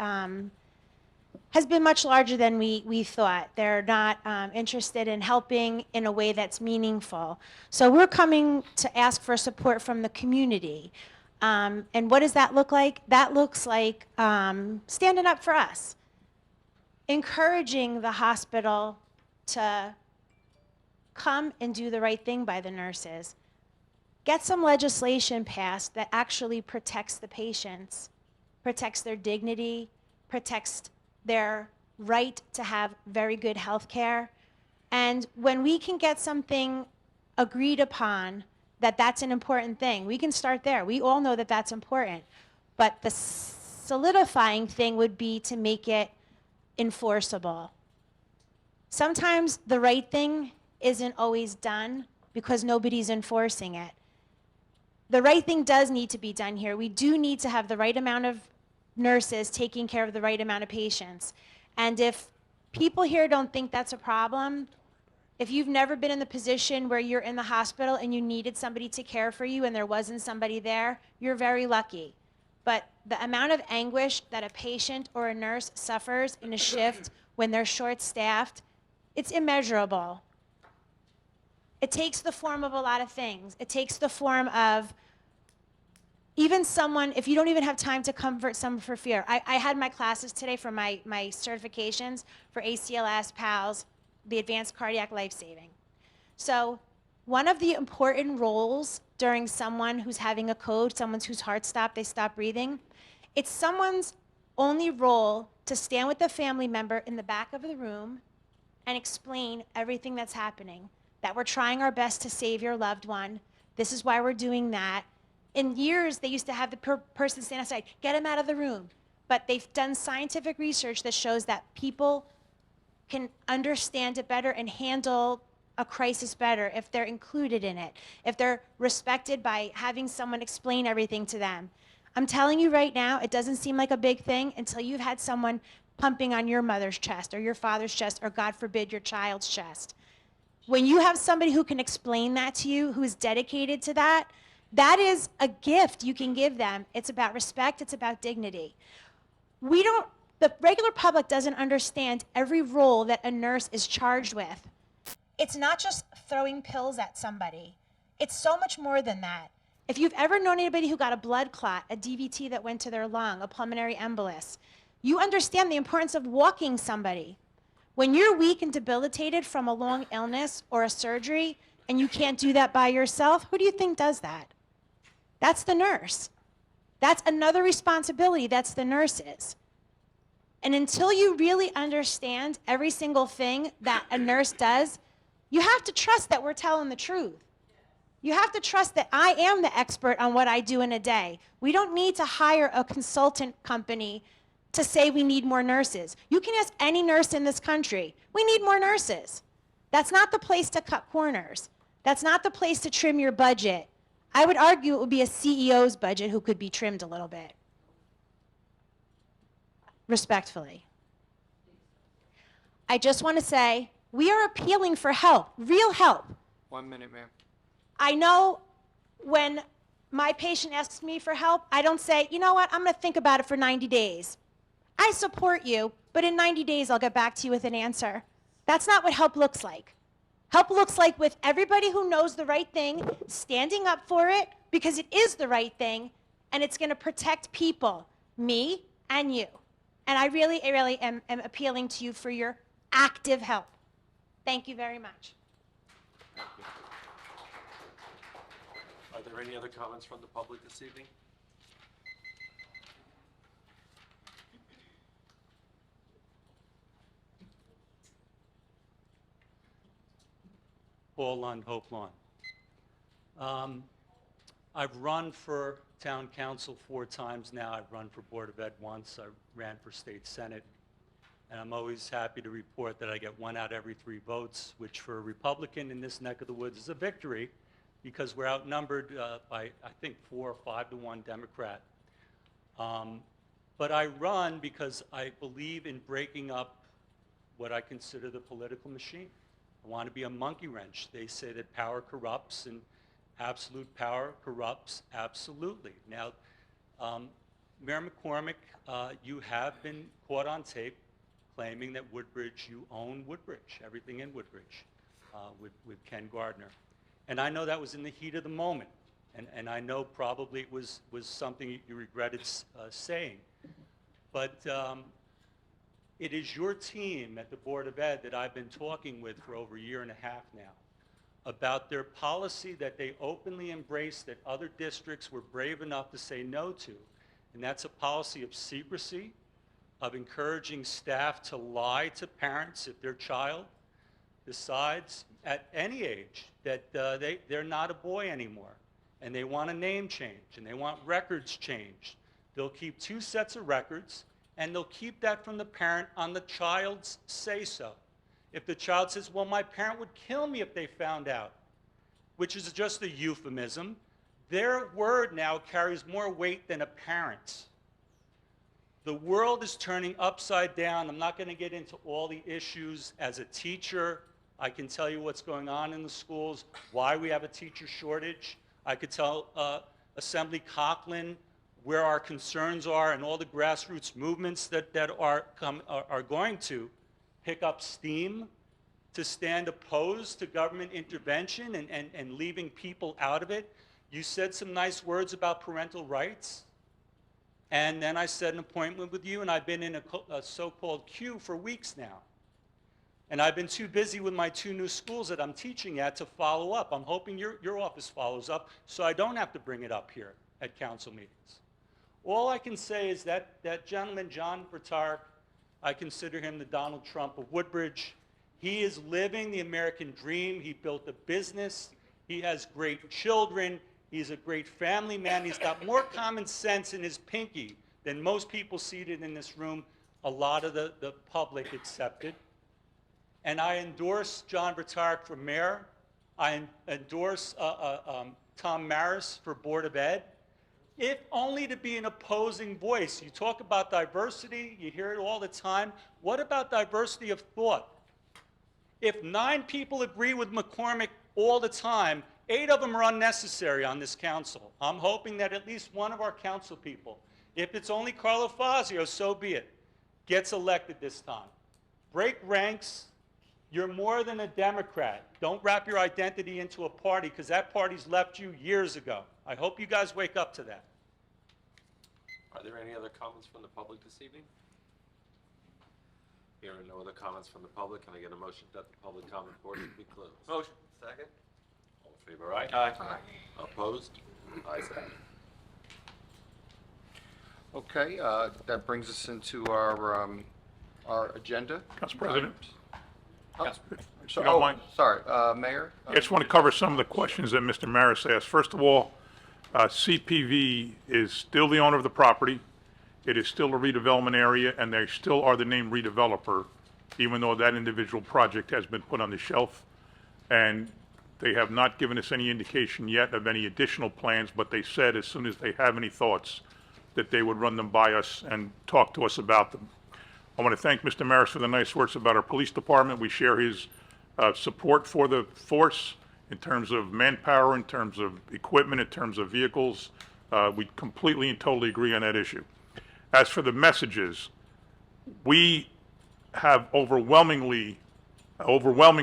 has been much larger than we thought. They're not interested in helping in a way that's meaningful. So we're coming to ask for support from the community. And what does that look like? That looks like standing up for us, encouraging the hospital to come and do the right thing by the nurses. Get some legislation passed that actually protects the patients, protects their dignity, protects their right to have very good health care. And when we can get something agreed upon that that's an important thing, we can start there. We all know that that's important. But the solidifying thing would be to make it enforceable. Sometimes the right thing isn't always done because nobody's enforcing it. The right thing does need to be done here. We do need to have the right amount of nurses taking care of the right amount of patients. And if people here don't think that's a problem, if you've never been in the position where you're in the hospital and you needed somebody to care for you and there wasn't somebody there, you're very lucky. But the amount of anguish that a patient or a nurse suffers in a shift when they're short-staffed, it's immeasurable. It takes the form of a lot of things. It takes the form of even someone, if you don't even have time to comfort someone for fear. I had my classes today for my certifications for ACLS, PALS, the advanced cardiac life-saving. So one of the important roles during someone who's having a code, someone whose heart stopped, they stop breathing, it's someone's only role to stand with the family member in the back of the room and explain everything that's happening, that we're trying our best to save your loved one. This is why we're doing that. In years, they used to have the person stand outside, get him out of the room. But they've done scientific research that shows that people can understand it better and handle a crisis better if they're included in it, if they're respected by having someone explain everything to them. I'm telling you right now, it doesn't seem like a big thing until you've had someone pumping on your mother's chest or your father's chest or, God forbid, your child's chest. When you have somebody who can explain that to you, who is dedicated to that, that is a gift you can give them. It's about respect, it's about dignity. The regular public doesn't understand every role that a nurse is charged with. It's not just throwing pills at somebody. It's so much more than that. If you've ever known anybody who got a blood clot, a DVT that went to their lung, a pulmonary embolus, you understand the importance of walking somebody. When you're weak and debilitated from a long illness or a surgery, and you can't do that by yourself, who do you think does that? That's the nurse. That's another responsibility that's the nurse's. And until you really understand every single thing that a nurse does, you have to trust that we're telling the truth. You have to trust that I am the expert on what I do in a day. We don't need to hire a consultant company to say we need more nurses. You can ask any nurse in this country. We need more nurses. That's not the place to cut corners. That's not the place to trim your budget. I would argue it would be a CEO's budget who could be trimmed a little bit. Respectfully. I just want to say, we are appealing for help, real help. 1 minute, ma'am. I know when my patient asks me for help, I don't say, you know what, I'm going to think about it for 90 days. I support you, but in 90 days I'll get back to you with an answer. That's not what help looks like. Help looks like with everybody who knows the right thing, standing up for it because it is the right thing, and it's going to protect people, me and you. And I really am appealing to you for your active help. Thank you very much. Are there any other comments from the public this evening? Paul Lund, Hope Lawn. I've run for town council 4 times now. I've run for Board of Ed once. I ran for state senate. And I'm always happy to report that I get 1 out of every 3 votes, which for a Republican in this neck of the woods is a victory because we're outnumbered by, I think, 4 or 5 to 1 Democrat. But I run because I believe in breaking up what I consider the political machine. I want to be a monkey wrench. They say that power corrupts, and absolute power corrupts absolutely. Now, Mayor McCormick, you have been caught on tape claiming that Woodbridge, you own Woodbridge, everything in Woodbridge, with Ken Gardner. And I know that was in the heat of the moment, and I know probably it was something you regretted saying. But it is your team at the Board of Ed that I've been talking with for over 1.5 years now about their policy that they openly embraced that other districts were brave enough to say no to. And that's a policy of secrecy, of encouraging staff to lie to parents if their child decides at any age that they're not a boy anymore and they want a name change and they want records changed. They'll keep 2 sets of records and they'll keep that from the parent on the child's say-so. If the child says, well, my parent would kill me if they found out, which is just a euphemism, their word now carries more weight than a parent's. The world is turning upside down. I'm not going to get into all the issues. As a teacher, I can tell you what's going on in the schools, why we have a teacher shortage. I could tell Assembly Coughlin where our concerns are and all the grassroots movements that are going to pick up steam to stand opposed to government intervention and leaving people out of it. You said some nice words about parental rights, and then I set an appointment with you, and I've been in a so-called queue for weeks now. And I've been too busy with my 2 new schools that I'm teaching at to follow up. I'm hoping your office follows up so I don't have to bring it up here at council meetings. All I can say is that that gentleman, John Bertark, I consider him the Donald Trump of Woodbridge. He is living the American dream. He built a business. He has great children. He's a great family man. He's got more common sense in his pinky than most people seated in this room, a lot of the public accepted. And I endorse John Bertark for mayor. I endorse Tom Maris for Board of Ed, if only to be an opposing voice. You talk about diversity, you hear it all the time. What about diversity of thought? If 9 people agree with McCormick all the time, 8 of them are unnecessary on this council. I'm hoping that at least one of our council people, if it's only Carlo Fazio, so be it, gets elected this time. Break ranks. You're more than a Democrat. Don't wrap your identity into a party, because that party's left you years ago. I hope you guys wake up to that. Are there any other comments from the public this evening? Hearing no other comments from the public, can I get a motion that the public comment portion be closed? Motion. Second. All in favor, aye? Aye. Opposed? Ayes have it. Okay, that brings us into our agenda. Council President, Oh, if you don't mind. Sorry, Mayor? I just want to cover some of the questions that Mr. Maris asked. First of all, CPV is still the owner of the property. It is still a redevelopment area, and they still are the named redeveloper, even though that individual project has been put on the shelf. And they have not given us any indication yet of any additional plans, but they said as soon as they have any thoughts, that they would run them by us and talk to us about them. I want to thank Mr. Maris for the nice words about our police department. We share his support for the force in terms of manpower, in terms of equipment, in terms of vehicles. We completely and totally agree on that issue. As for the messages, we have overwhelming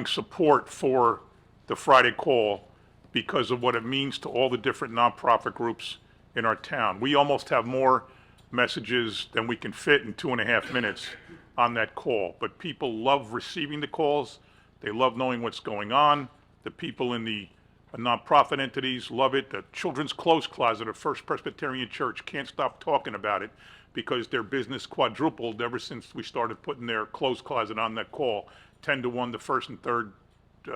support for the Friday call because of what it means to all the different nonprofit groups in our town. We almost have more messages than we can fit in 2.5 minutes on that call. But people love receiving the calls. They love knowing what's going on. The people in the nonprofit entities love it. The Children's Clothes Closet of First Presbyterian Church can't stop talking about it because their business quadrupled ever since we started putting their clothes closet on that call, 10 to 1 the first and third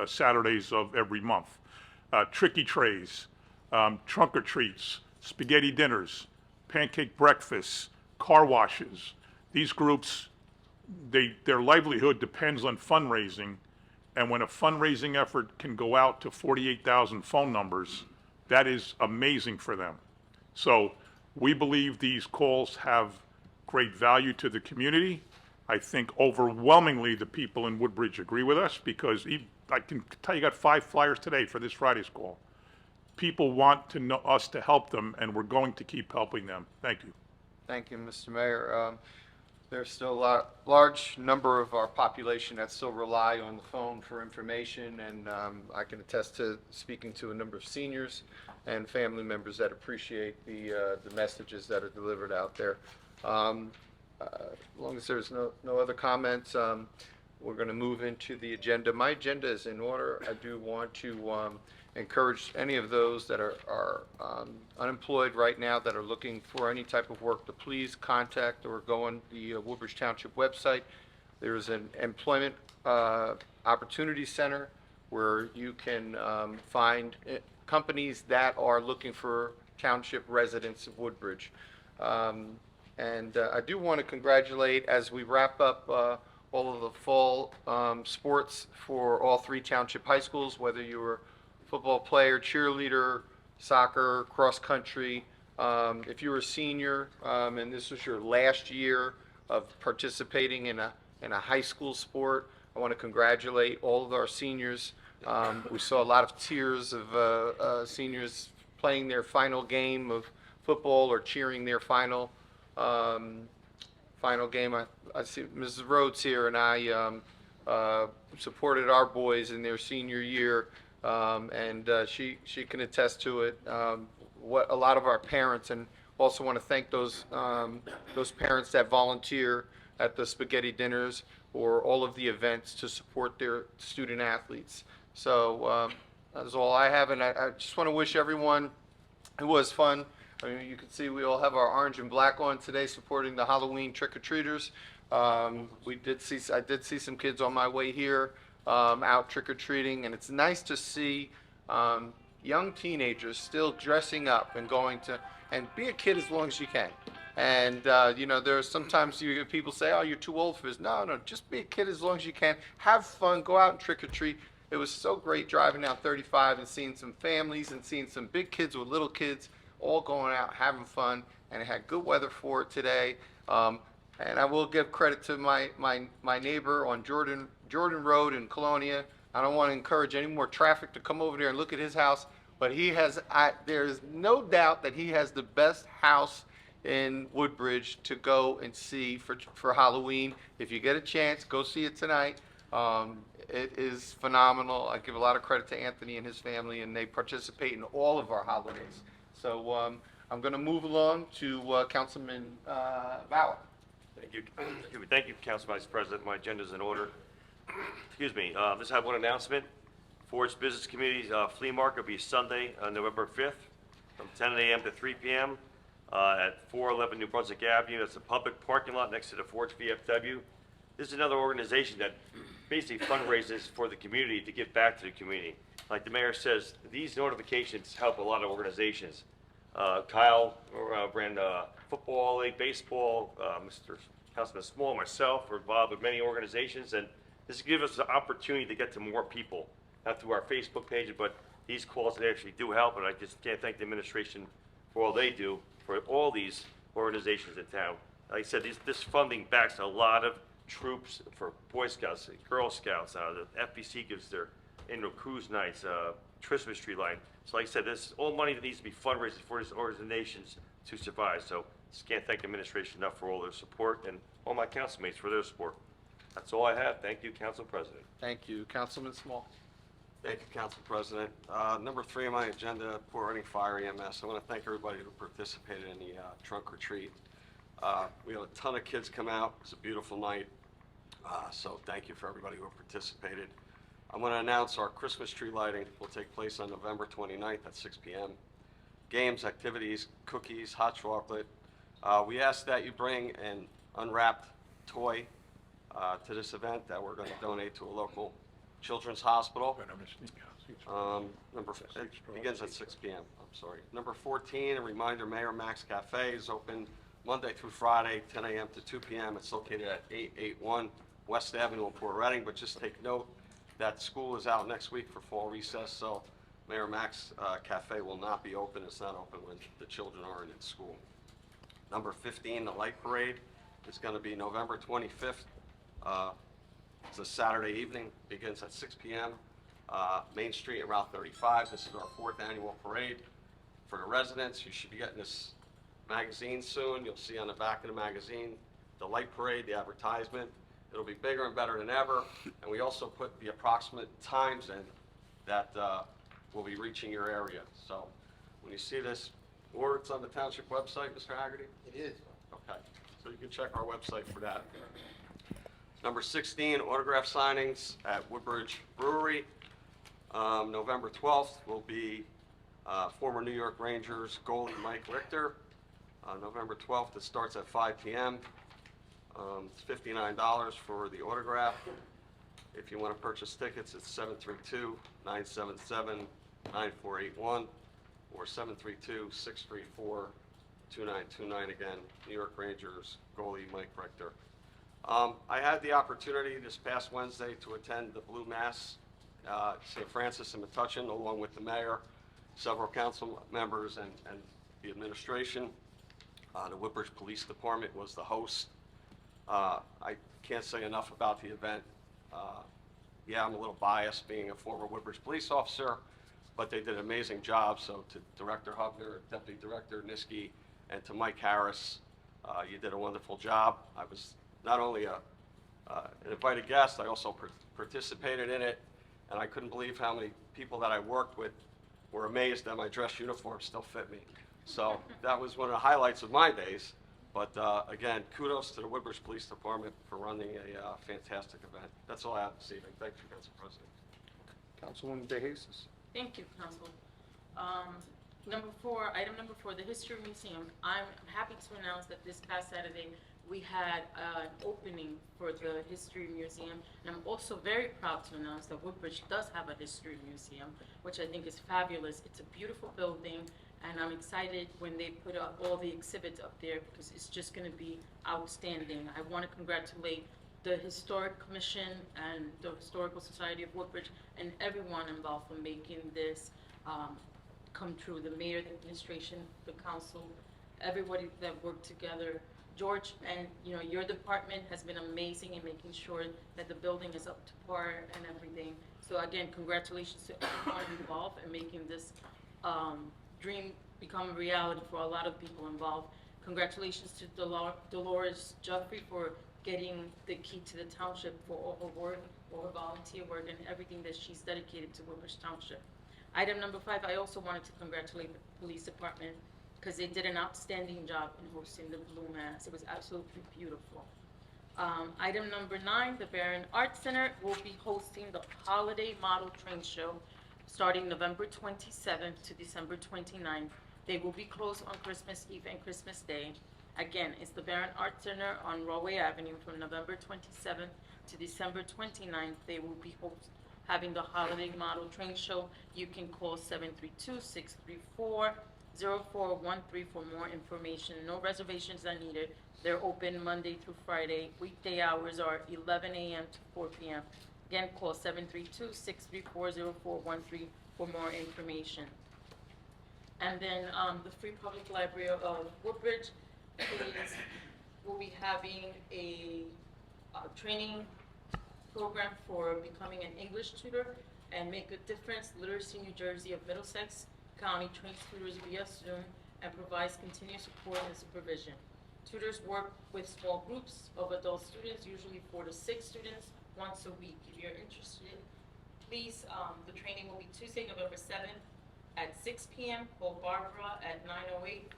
Saturdays of every month. Tricky trays, trunk or treats, spaghetti dinners, pancake breakfasts, car washes. These groups, their livelihood depends on fundraising, and when a fundraising effort can go out to 48,000 phone numbers, that is amazing for them. So we believe these calls have great value to the community. I think overwhelmingly the people in Woodbridge agree with us because I can tell you got 5 flyers today for this Friday's call. People want to know us to help them, and we're going to keep helping them. Thank you. Thank you, Mr. Mayor. There's still a large number of our population that still rely on the phone for information, and I can attest to speaking to a number of seniors and family members that appreciate the messages that are delivered out there. As long as there's no other comments, we're going to move into the agenda. My agenda is in order. I do want to encourage any of those that are unemployed right now that are looking for any type of work to please contact or go on the Woodbridge Township website. There's an employment opportunity center where you can find companies that are looking for township residents of Woodbridge. And I do want to congratulate, as we wrap up all of the fall sports for all 3 township high schools, whether you were football player, cheerleader, soccer, cross country. If you're a senior and this was your last year of participating in a high school sport, I want to congratulate all of our seniors. We saw a lot of tears of seniors playing their final game of football or cheering their final game. I see Mrs. Rhodes here, and I supported our boys in their senior year, and she can attest to it. What a lot of our parents, and also want to thank those parents that volunteer at the spaghetti dinners or all of the events to support their student athletes. So that's all I have, and I just want to wish everyone, it was fun. I mean, you can see we all have our orange and black on today, supporting the Halloween trick-or-treaters. I did see some kids on my way here out trick-or-treating, and it's nice to see young teenagers still dressing up and going to, and be a kid as long as you can. And you know, there's sometimes you hear people say, "Oh, you're too old for this." No, just be a kid as long as you can. Have fun, go out and trick-or-treat. It was so great driving down 35 and seeing some families and seeing some big kids with little kids all going out having fun, and it had good weather for it today. And I will give credit to my neighbor on Jordan Road in Colonia. I don't want to encourage any more traffic to come over there and look at his house, but he has, there's no doubt that he has the best house in Woodbridge to go and see for Halloween. If you get a chance, go see it tonight. It is phenomenal. I give a lot of credit to Anthony and his family, and they participate in all of our holidays. So I'm going to move along to Councilman Bauer. Thank you. Thank you, Council Vice President. My agenda is in order. Excuse me. Just have one announcement. Ford's Business Community's flea market will be Sunday, November 5th, from 10 a.m. to 3 p.m. At 411 New Brunswick Avenue. That's a public parking lot next to the Ford's VFW. This is another organization that basically fundraises for the community to give back to the community. Like the mayor says, these notifications help a lot of organizations. Kyle ran football league, baseball, Mr. Councilman Small, myself, are involved with many organizations, and this gives us the opportunity to get to more people, not through our Facebook page, but these calls they actually do help, and I just can't thank the administration for all they do for all these organizations in town. Like I said, this funding backs a lot of troops for Boy Scouts, Girl Scouts. The FBC gives their annual cruise nights, Christmas tree line. So like I said, this is all money that needs to be fundraised for these organizations to survive. So just can't thank the administration enough for all their support and all my councilmates for their support. That's all I have. Thank you, Council President. Thank you. Councilman Small. Thank you, Council President. Number 3 on my agenda, Port Reading Fire EMS. I want to thank everybody who participated in the trunk or treat. We had a ton of kids come out. It was a beautiful night. So thank you for everybody who participated. I'm going to announce our Christmas tree lighting will take place on November 29th at 6 p.m. Games, activities, cookies, hot chocolate. We ask that you bring an unwrapped toy to this event that we're going to donate to a local children's hospital. It begins at 6 p.m. I'm sorry. Number 14, a reminder, Mayor Max Cafe is open Monday through Friday, 10 a.m. to 2 p.m. It's located at 881 West Avenue in Port Reading, but just take note that school is out next week for fall recess, so Mayor Max Cafe will not be open. It's not open when the children aren't in school. Number 15, the light parade is going to be November 25th. It's a Saturday evening, begins at 6 p.m. Main Street and Route 35. This is our 4th annual parade. For the residents, you should be getting this magazine soon. You'll see on the back of the magazine the light parade, the advertisement. It'll be bigger and better than ever, and we also put the approximate times in that will be reaching your area. So when you see this, or it's on the township website, Mr. Haggerty? It is. Okay, so you can check our website for that. Number 16, autograph signings at Woodbridge Brewery. November 12th will be former New York Rangers goalie Mike Richter. November 12th, it starts at 5 p.m. It's $59 for the autograph. If you want to purchase tickets, it's 732-977-9481 or 732-634-2929. Again, New York Rangers goalie Mike Richter. I had the opportunity this past Wednesday to attend the Blue Mass, St. Francis in Metuchen, along with the mayor, several council members, and the administration. The Woodbridge Police Department was the host. I can't say enough about the event. Yeah, I'm a little biased being a former Woodbridge police officer, but they did an amazing job. So to Director Hubner, Deputy Director Niski, and to Mike Harris, you did a wonderful job. I was not only an invited guest, I also participated in it, and I couldn't believe how many people that I worked with were amazed that my dress uniform still fit me. So that was one of the highlights of my days. But again, kudos to the Woodbridge Police Department for running a fantastic event. That's all I have this evening. Thank you, Council President. Councilwoman De Jesus. Thank you, Council. Item number four, the History Museum. I'm happy to announce that this past Saturday, we had an opening for the History Museum. And I'm also very proud to announce that Woodbridge does have a History Museum, which I think is fabulous. It's a beautiful building, and I'm excited when they put up all the exhibits up there because it's just going to be outstanding. I want to congratulate the Historic Commission and the Historical Society of Woodbridge and everyone involved for making this come true. The mayor, the administration, the council, everybody that worked together. George, and your department has been amazing in making sure that the building is up to par and everything. So again, congratulations to everyone involved in making this dream become a reality for a lot of people involved. Congratulations to Dolores Jeffrey for getting the key to the township for all her work, all her volunteer work, and everything that she's dedicated to Woodbridge Township. Item number 5, I also wanted to congratulate the police department because they did an outstanding job in hosting the Blue Mass. It was absolutely beautiful. Item number 9, the Barron Arts Center will be hosting the Holiday Model Train Show starting November 27th to December 29th. They will be closed on Christmas Eve and Christmas Day. Again, it's the Barron Arts Center on Roadway Avenue from November 27th to December 29th. They will be having the Holiday Model Train Show. You can call 732-634-0413 for more information. No reservations are needed. They're open Monday through Friday. Weekday hours are 11 a.m. to 4 p.m. Again, call 732-634-0413 for more information. And then the Free Public Library of Woodbridge will be having a training program for becoming an English tutor and make a difference. Literacy New Jersey of Middlesex County trains tutors via Zoom and provides continuous support and supervision. Tutors work with small groups of adult students, usually 4 to 6 students, once a week. If you're interested, please, the training will be Tuesday, November 7th at 6 p.m. Call Barbara at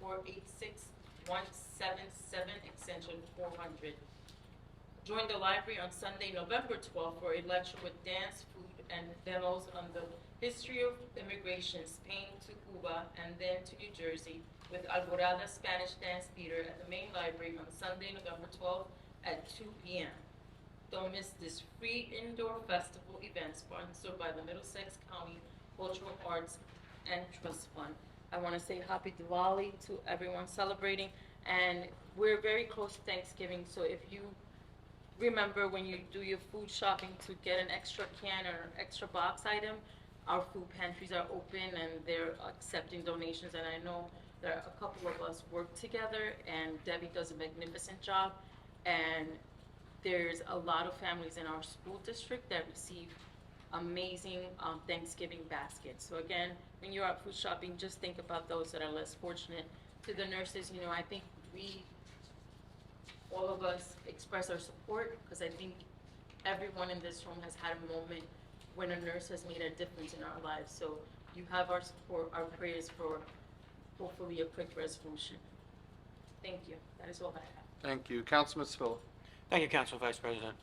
908-486-177, extension 400. Join the library on Sunday, November 12th for a lecture with dance, food, and demos on the history of immigration, Spain to Cuba, and then to New Jersey with Alborada Spanish Dance Theater at the main library on Sunday, November 12th at 2 p.m. Don't miss this free indoor festival event sponsored by the Middlesex County Cultural Arts and Trust Fund. I want to say happy Diwali to everyone celebrating, and we're very close to Thanksgiving, so if you remember when you do your food shopping to get an extra can or an extra box item, our food pantries are open and they're accepting donations, and I know there are a couple of us work together, and Debbie does a magnificent job, and there's a lot of families in our school district that receive amazing Thanksgiving baskets. So again, when you're out food shopping, just think about those that are less fortunate. To the nurses, I think all of us express our support because I think everyone in this room has had a moment when a nurse has made a difference in our lives. So you have our support, our prayers for hopefully a quick resolution. Thank you. That is all I have. Thank you. Councilman Spilla. Thank you, Council Vice President.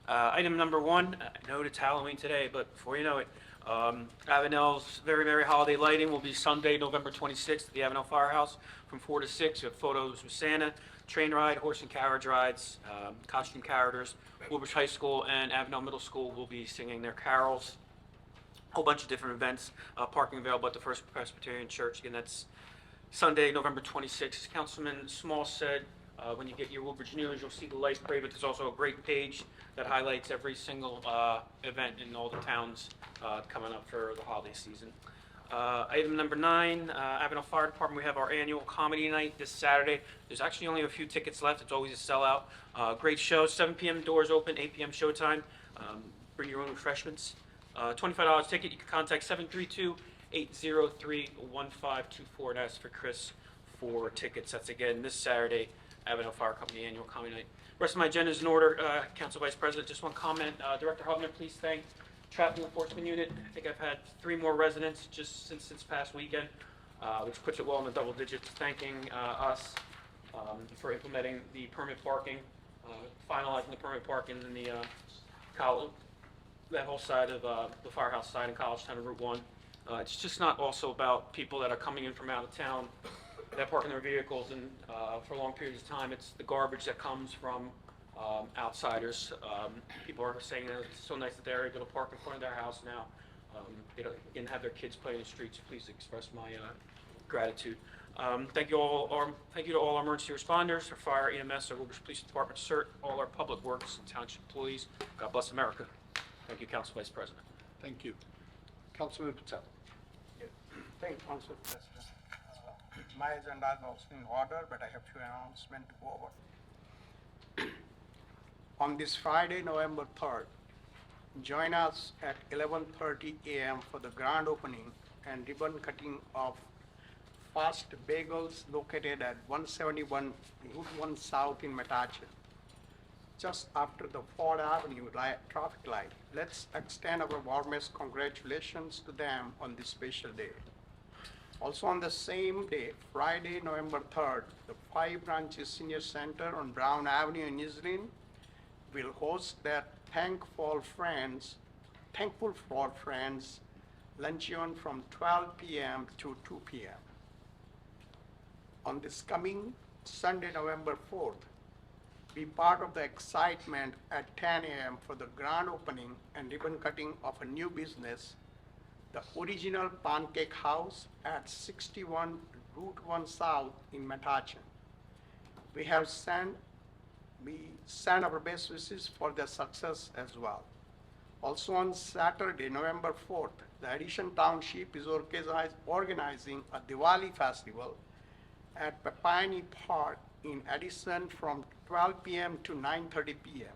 Item number 1, I know it's Halloween today, but before you know it, Avenel's Very Merry Holiday Lighting will be Sunday, November 26th at the Avenel Firehouse from 4 to 6. You have photos with Santa, train ride, horse and carriage rides, costume characters. Woodbridge High School and Avenel Middle School will be singing their carols. A whole bunch of different events. Parking available at the First Presbyterian Church. Again, that's Sunday, November 26th. As Councilman Small said, when you get your Woodbridge News, you'll see the light parade, but there's also a great page that highlights every single event in all the towns coming up for the holiday season. Item number 9, Avenel Fire Department, we have our annual comedy night this Saturday. There's actually only a few tickets left. It's always a sellout. Great show, 7 p.m. doors open, 8 p.m. showtime. Bring your own refreshments. $25 ticket. You can contact 803-1524, and ask for Chris for tickets. That's again this Saturday, Avenel Fire Company Annual Common Night. Rest of my agenda is in order. Council Vice President, just one comment. Director Hubner, please thank Traffic Enforcement Unit. I think I've had 3 more residents just since this past weekend, which puts it well in the double digits, thanking us for implementing the permit parking, finalizing the permit parking in the that whole side of the firehouse side in Collegetown and Route 1. It's just not also about people that are coming in from out of town that park in their vehicles and for long periods of time. It's the garbage that comes from outsiders. People are saying that it's so nice that they're able to park in front of their house now. They don't and have their kids play in the streets. Please express my gratitude. Thank you to all our emergency responders, our fire, EMS, our Woodbridge Police Department, CERT, all our public works and township employees. God bless America. Thank you, Council Vice President. Thank you. Councilman Patel. Thank you, Council President. My agenda is also in order, but I have few announcements to go over. On this Friday, November 3rd, join us at 11:30 a.m. for the grand opening and ribbon cutting of Fast Bagels located at 171 Route 1 South in Metatchen, just after the Ford Avenue traffic light. Let's extend our warmest congratulations to them on this special day. Also on the same day, Friday, November 3rd, the 5 Branches Senior Center on Brown Avenue in Islin will host their Thankful for Friends luncheon from 12 p.m. to 2 p.m. On this coming Sunday, November 4th, be part of the excitement at 10 a.m. for the grand opening and ribbon cutting of a new business, the Original Pancake House at 61 Route 1 South in Metatchen. We send our best wishes for their success as well. Also on Saturday, November 4th, the Edison Township is organizing a Diwali festival at Papani Park in Edison from 12 p.m. to 9:30 p.m.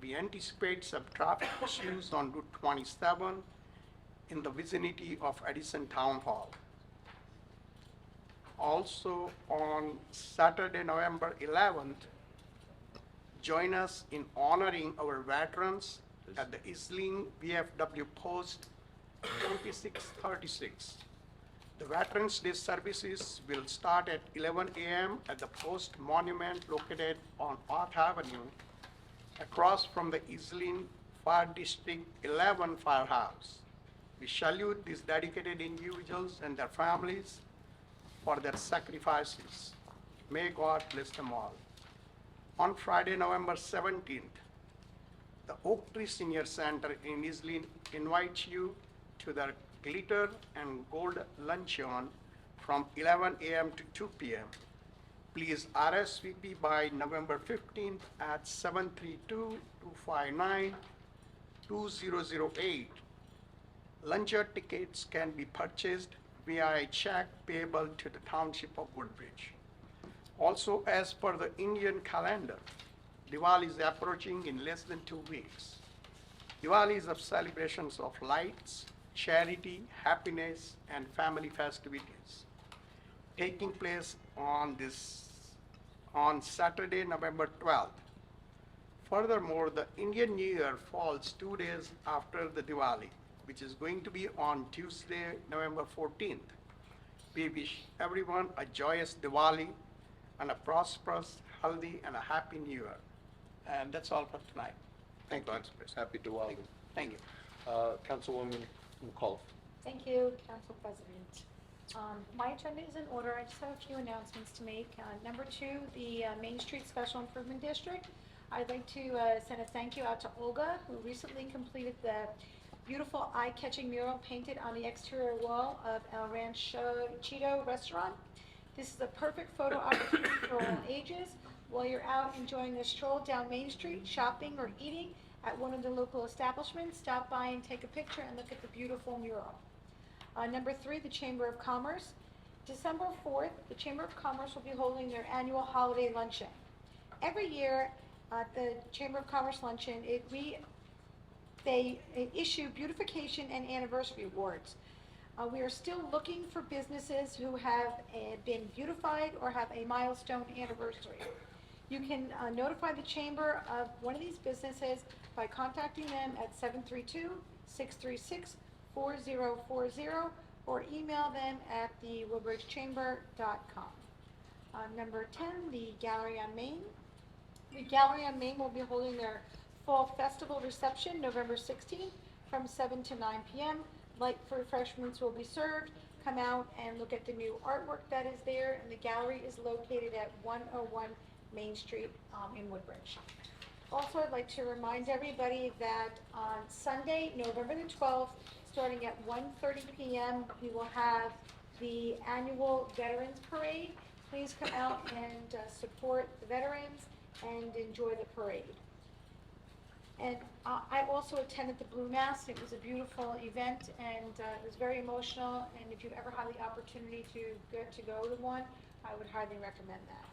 We anticipate some traffic issues on Route 27 in the vicinity of Edison Town Hall. Also on Saturday, November 11th, join us in honoring our veterans at the Islin VFW Post 2636. The Veterans Day services will start at 11 a.m. at the Post Monument located on Arth Avenue, across from the Islin Fire District 11 Firehouse. We salute these dedicated individuals and their families for their sacrifices. May God bless them all. On Friday, November 17th, the Oak Tree Senior Center in Islin invites you to their Glitter and Gold Luncheon from 11 a.m. to 2 p.m. Please RSVP by November 15th at 732-259-2008. Luncheon tickets can be purchased via a check payable to the Township of Woodbridge. Also, as per the Indian calendar, Diwali is approaching in less than 2 weeks. Diwali is of celebrations of lights, charity, happiness, and family festivities, taking place on Saturday, November 12th. Furthermore, the Indian New Year falls 2 days after the Diwali, which is going to be on Tuesday, November 14th. We wish everyone a joyous Diwali and a prosperous, healthy, and a happy New Year. And that's all for tonight. Thank you. Happy Diwali. Thank you. Councilwoman McAuliffe. Thank you, Council President. My agenda is in order. I just have a few announcements to make. Number 2, the Main Street Special Improvement District. I'd like to send a thank you out to Olga, who recently completed the beautiful eye-catching mural painted on the exterior wall of El Ranchito restaurant. This is a perfect photo opportunity for all ages. While you're out enjoying a stroll down Main Street, shopping or eating at one of the local establishments, stop by and take a picture and look at the beautiful mural. Number 3, the Chamber of Commerce. December 4th, the Chamber of Commerce will be holding their annual holiday luncheon. Every year at the Chamber of Commerce luncheon, they issue beautification and anniversary awards. We are still looking for businesses who have been beautified or have a milestone anniversary. You can notify the chamber of one of these businesses by contacting them at 732-636-4040 or email them at thewoodbridgechamber.com. Number 10, the Gallery on Main. The Gallery on Main will be holding their Fall Festival reception November 16th from 7 to 9 p.m. Light refreshments will be served. Come out and look at the new artwork that is there, and the gallery is located at 101 Main Street in Woodbridge. Also, I'd like to remind everybody that on Sunday, November the 12th, starting at 1:30 p.m., we will have the annual Veterans Parade. Please come out and support the veterans and enjoy the parade. And I also attended the Blue Mass. It was a beautiful event, and it was very emotional. And if you've ever had the opportunity to go to one, I would highly recommend that.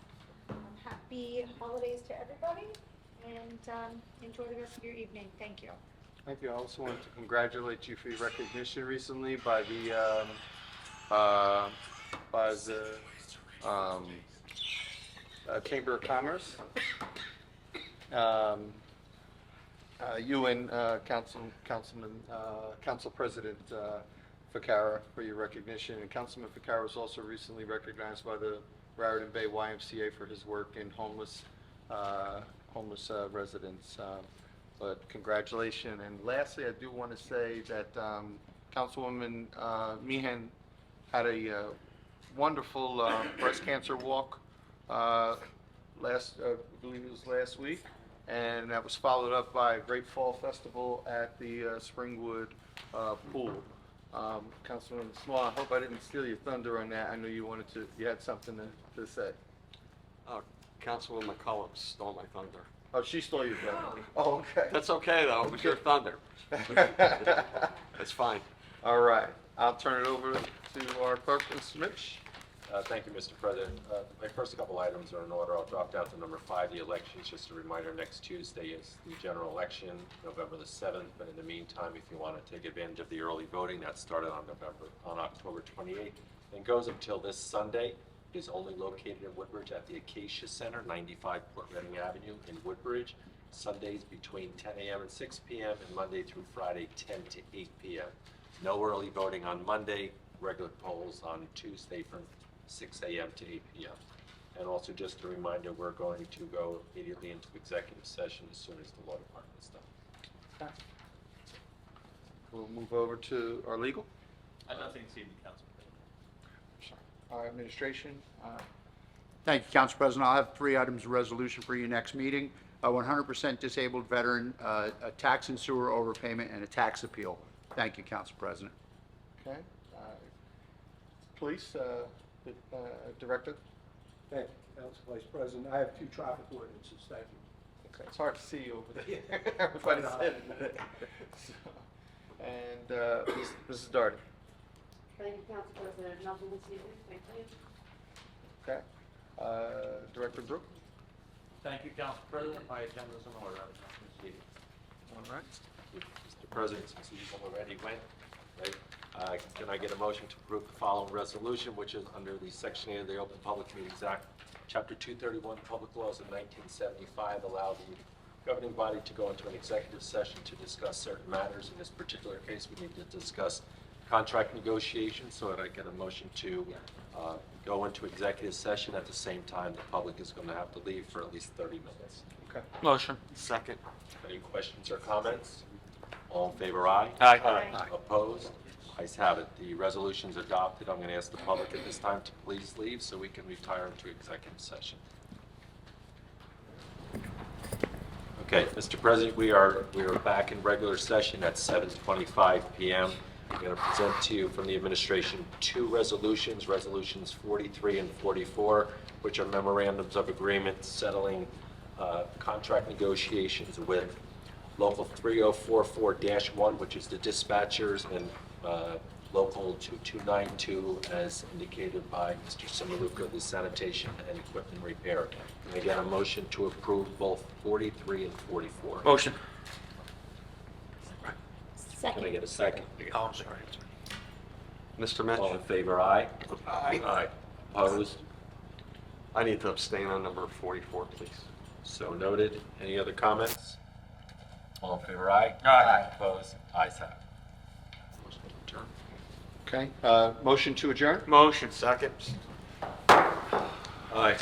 Happy holidays to everybody, and enjoy the rest of your evening. Thank you. Thank you. I also want to congratulate you for your recognition recently by the Chamber of Commerce. You and Council President Ficarra for your recognition, and Councilman Ficarra was also recently recognized by the Raritan Bay YMCA for his work in homeless residents. But congratulations. And lastly, I do want to say that Councilwoman Meehan had a wonderful breast cancer walk I believe it was last week, and that was followed up by a great fall festival at the Springwood pool. Councilman Small, I hope I didn't steal your thunder on that. I know you had something to say. Councilwoman McCollum stole my thunder. Oh, she stole your thunder. Oh, okay. That's okay, though. It was your thunder. That's fine. All right. I'll turn it over to our clerk, Mr. Mitch. Thank you, Mr. President. My first couple items are in order. I'll drop down to number 5, the elections. Just a reminder, next Tuesday is the general election, November the 7th. But in the meantime, if you want to take advantage of the early voting, that started on October 28th and goes until this Sunday. It is only located in Woodbridge at the Acacia Center, 95 Port Reading Avenue in Woodbridge. Sundays between 10 a.m. and 6 p.m. and Monday through Friday, 10 to 8 p.m. No early voting on Monday, regular polls on Tuesday from 6 a.m. to 8 p.m. And also just a reminder, we're going to go immediately into executive session as soon as the law department is done. We'll move over to our legal. I have nothing to see in the council. Our administration. Thank you, Council President. I'll have 3 items of resolution for your next meeting. 100% disabled veteran, a tax and sewer overpayment, and a tax appeal. Thank you, Council President. Okay. Police, Director. Thank you, Council Vice President. I have 2 traffic ordinances. Thank you. Okay, it's hard to see you over there. Everybody's sitting. And Mrs. Darty. Thank you, Council President. Nothing this evening. Thank you. Okay. Director Brook. Thank you, Council President. My agenda is in order. I have nothing to see. All right. Mr. President, since you already went, right, can I get a motion to approve the following resolution, which is under the Section 8 of the Open Public Meetings Act, Chapter 231, Public Laws of 1975, allow the governing body to go into an executive session to discuss certain matters. In this particular case, we need to discuss contract negotiations, so that I get a motion to go into executive session. At the same time, the public is going to have to leave for at least 30 minutes. Okay. Motion. Second. Any questions or comments? All in favor, aye? Aye. Aye. Opposed? Ayes have it. The resolution's adopted. I'm going to ask the public at this time to please leave so we can retire into executive session. Okay, Mr. President, we are back in regular session at 7:25 p.m. I'm going to present to you from the administration 2 resolutions, resolutions 43 and 44, which are memorandums of agreement settling contract negotiations with Local 3044-1, which is the dispatchers, and Local 2292, as indicated by Mr. Samaluka, the sanitation and equipment repair. Can I get a motion to approve both 43 and 44? Motion. Right. Can I get a second? Oh, I'm sorry. Mr. Mitch? All in favor, aye? Aye. Opposed? I need to abstain on number 44, please. So noted. Any other comments? All in favor, aye? Aye. Opposed? Ayes have it. Okay, motion to adjourn? Motion. Second? Aye.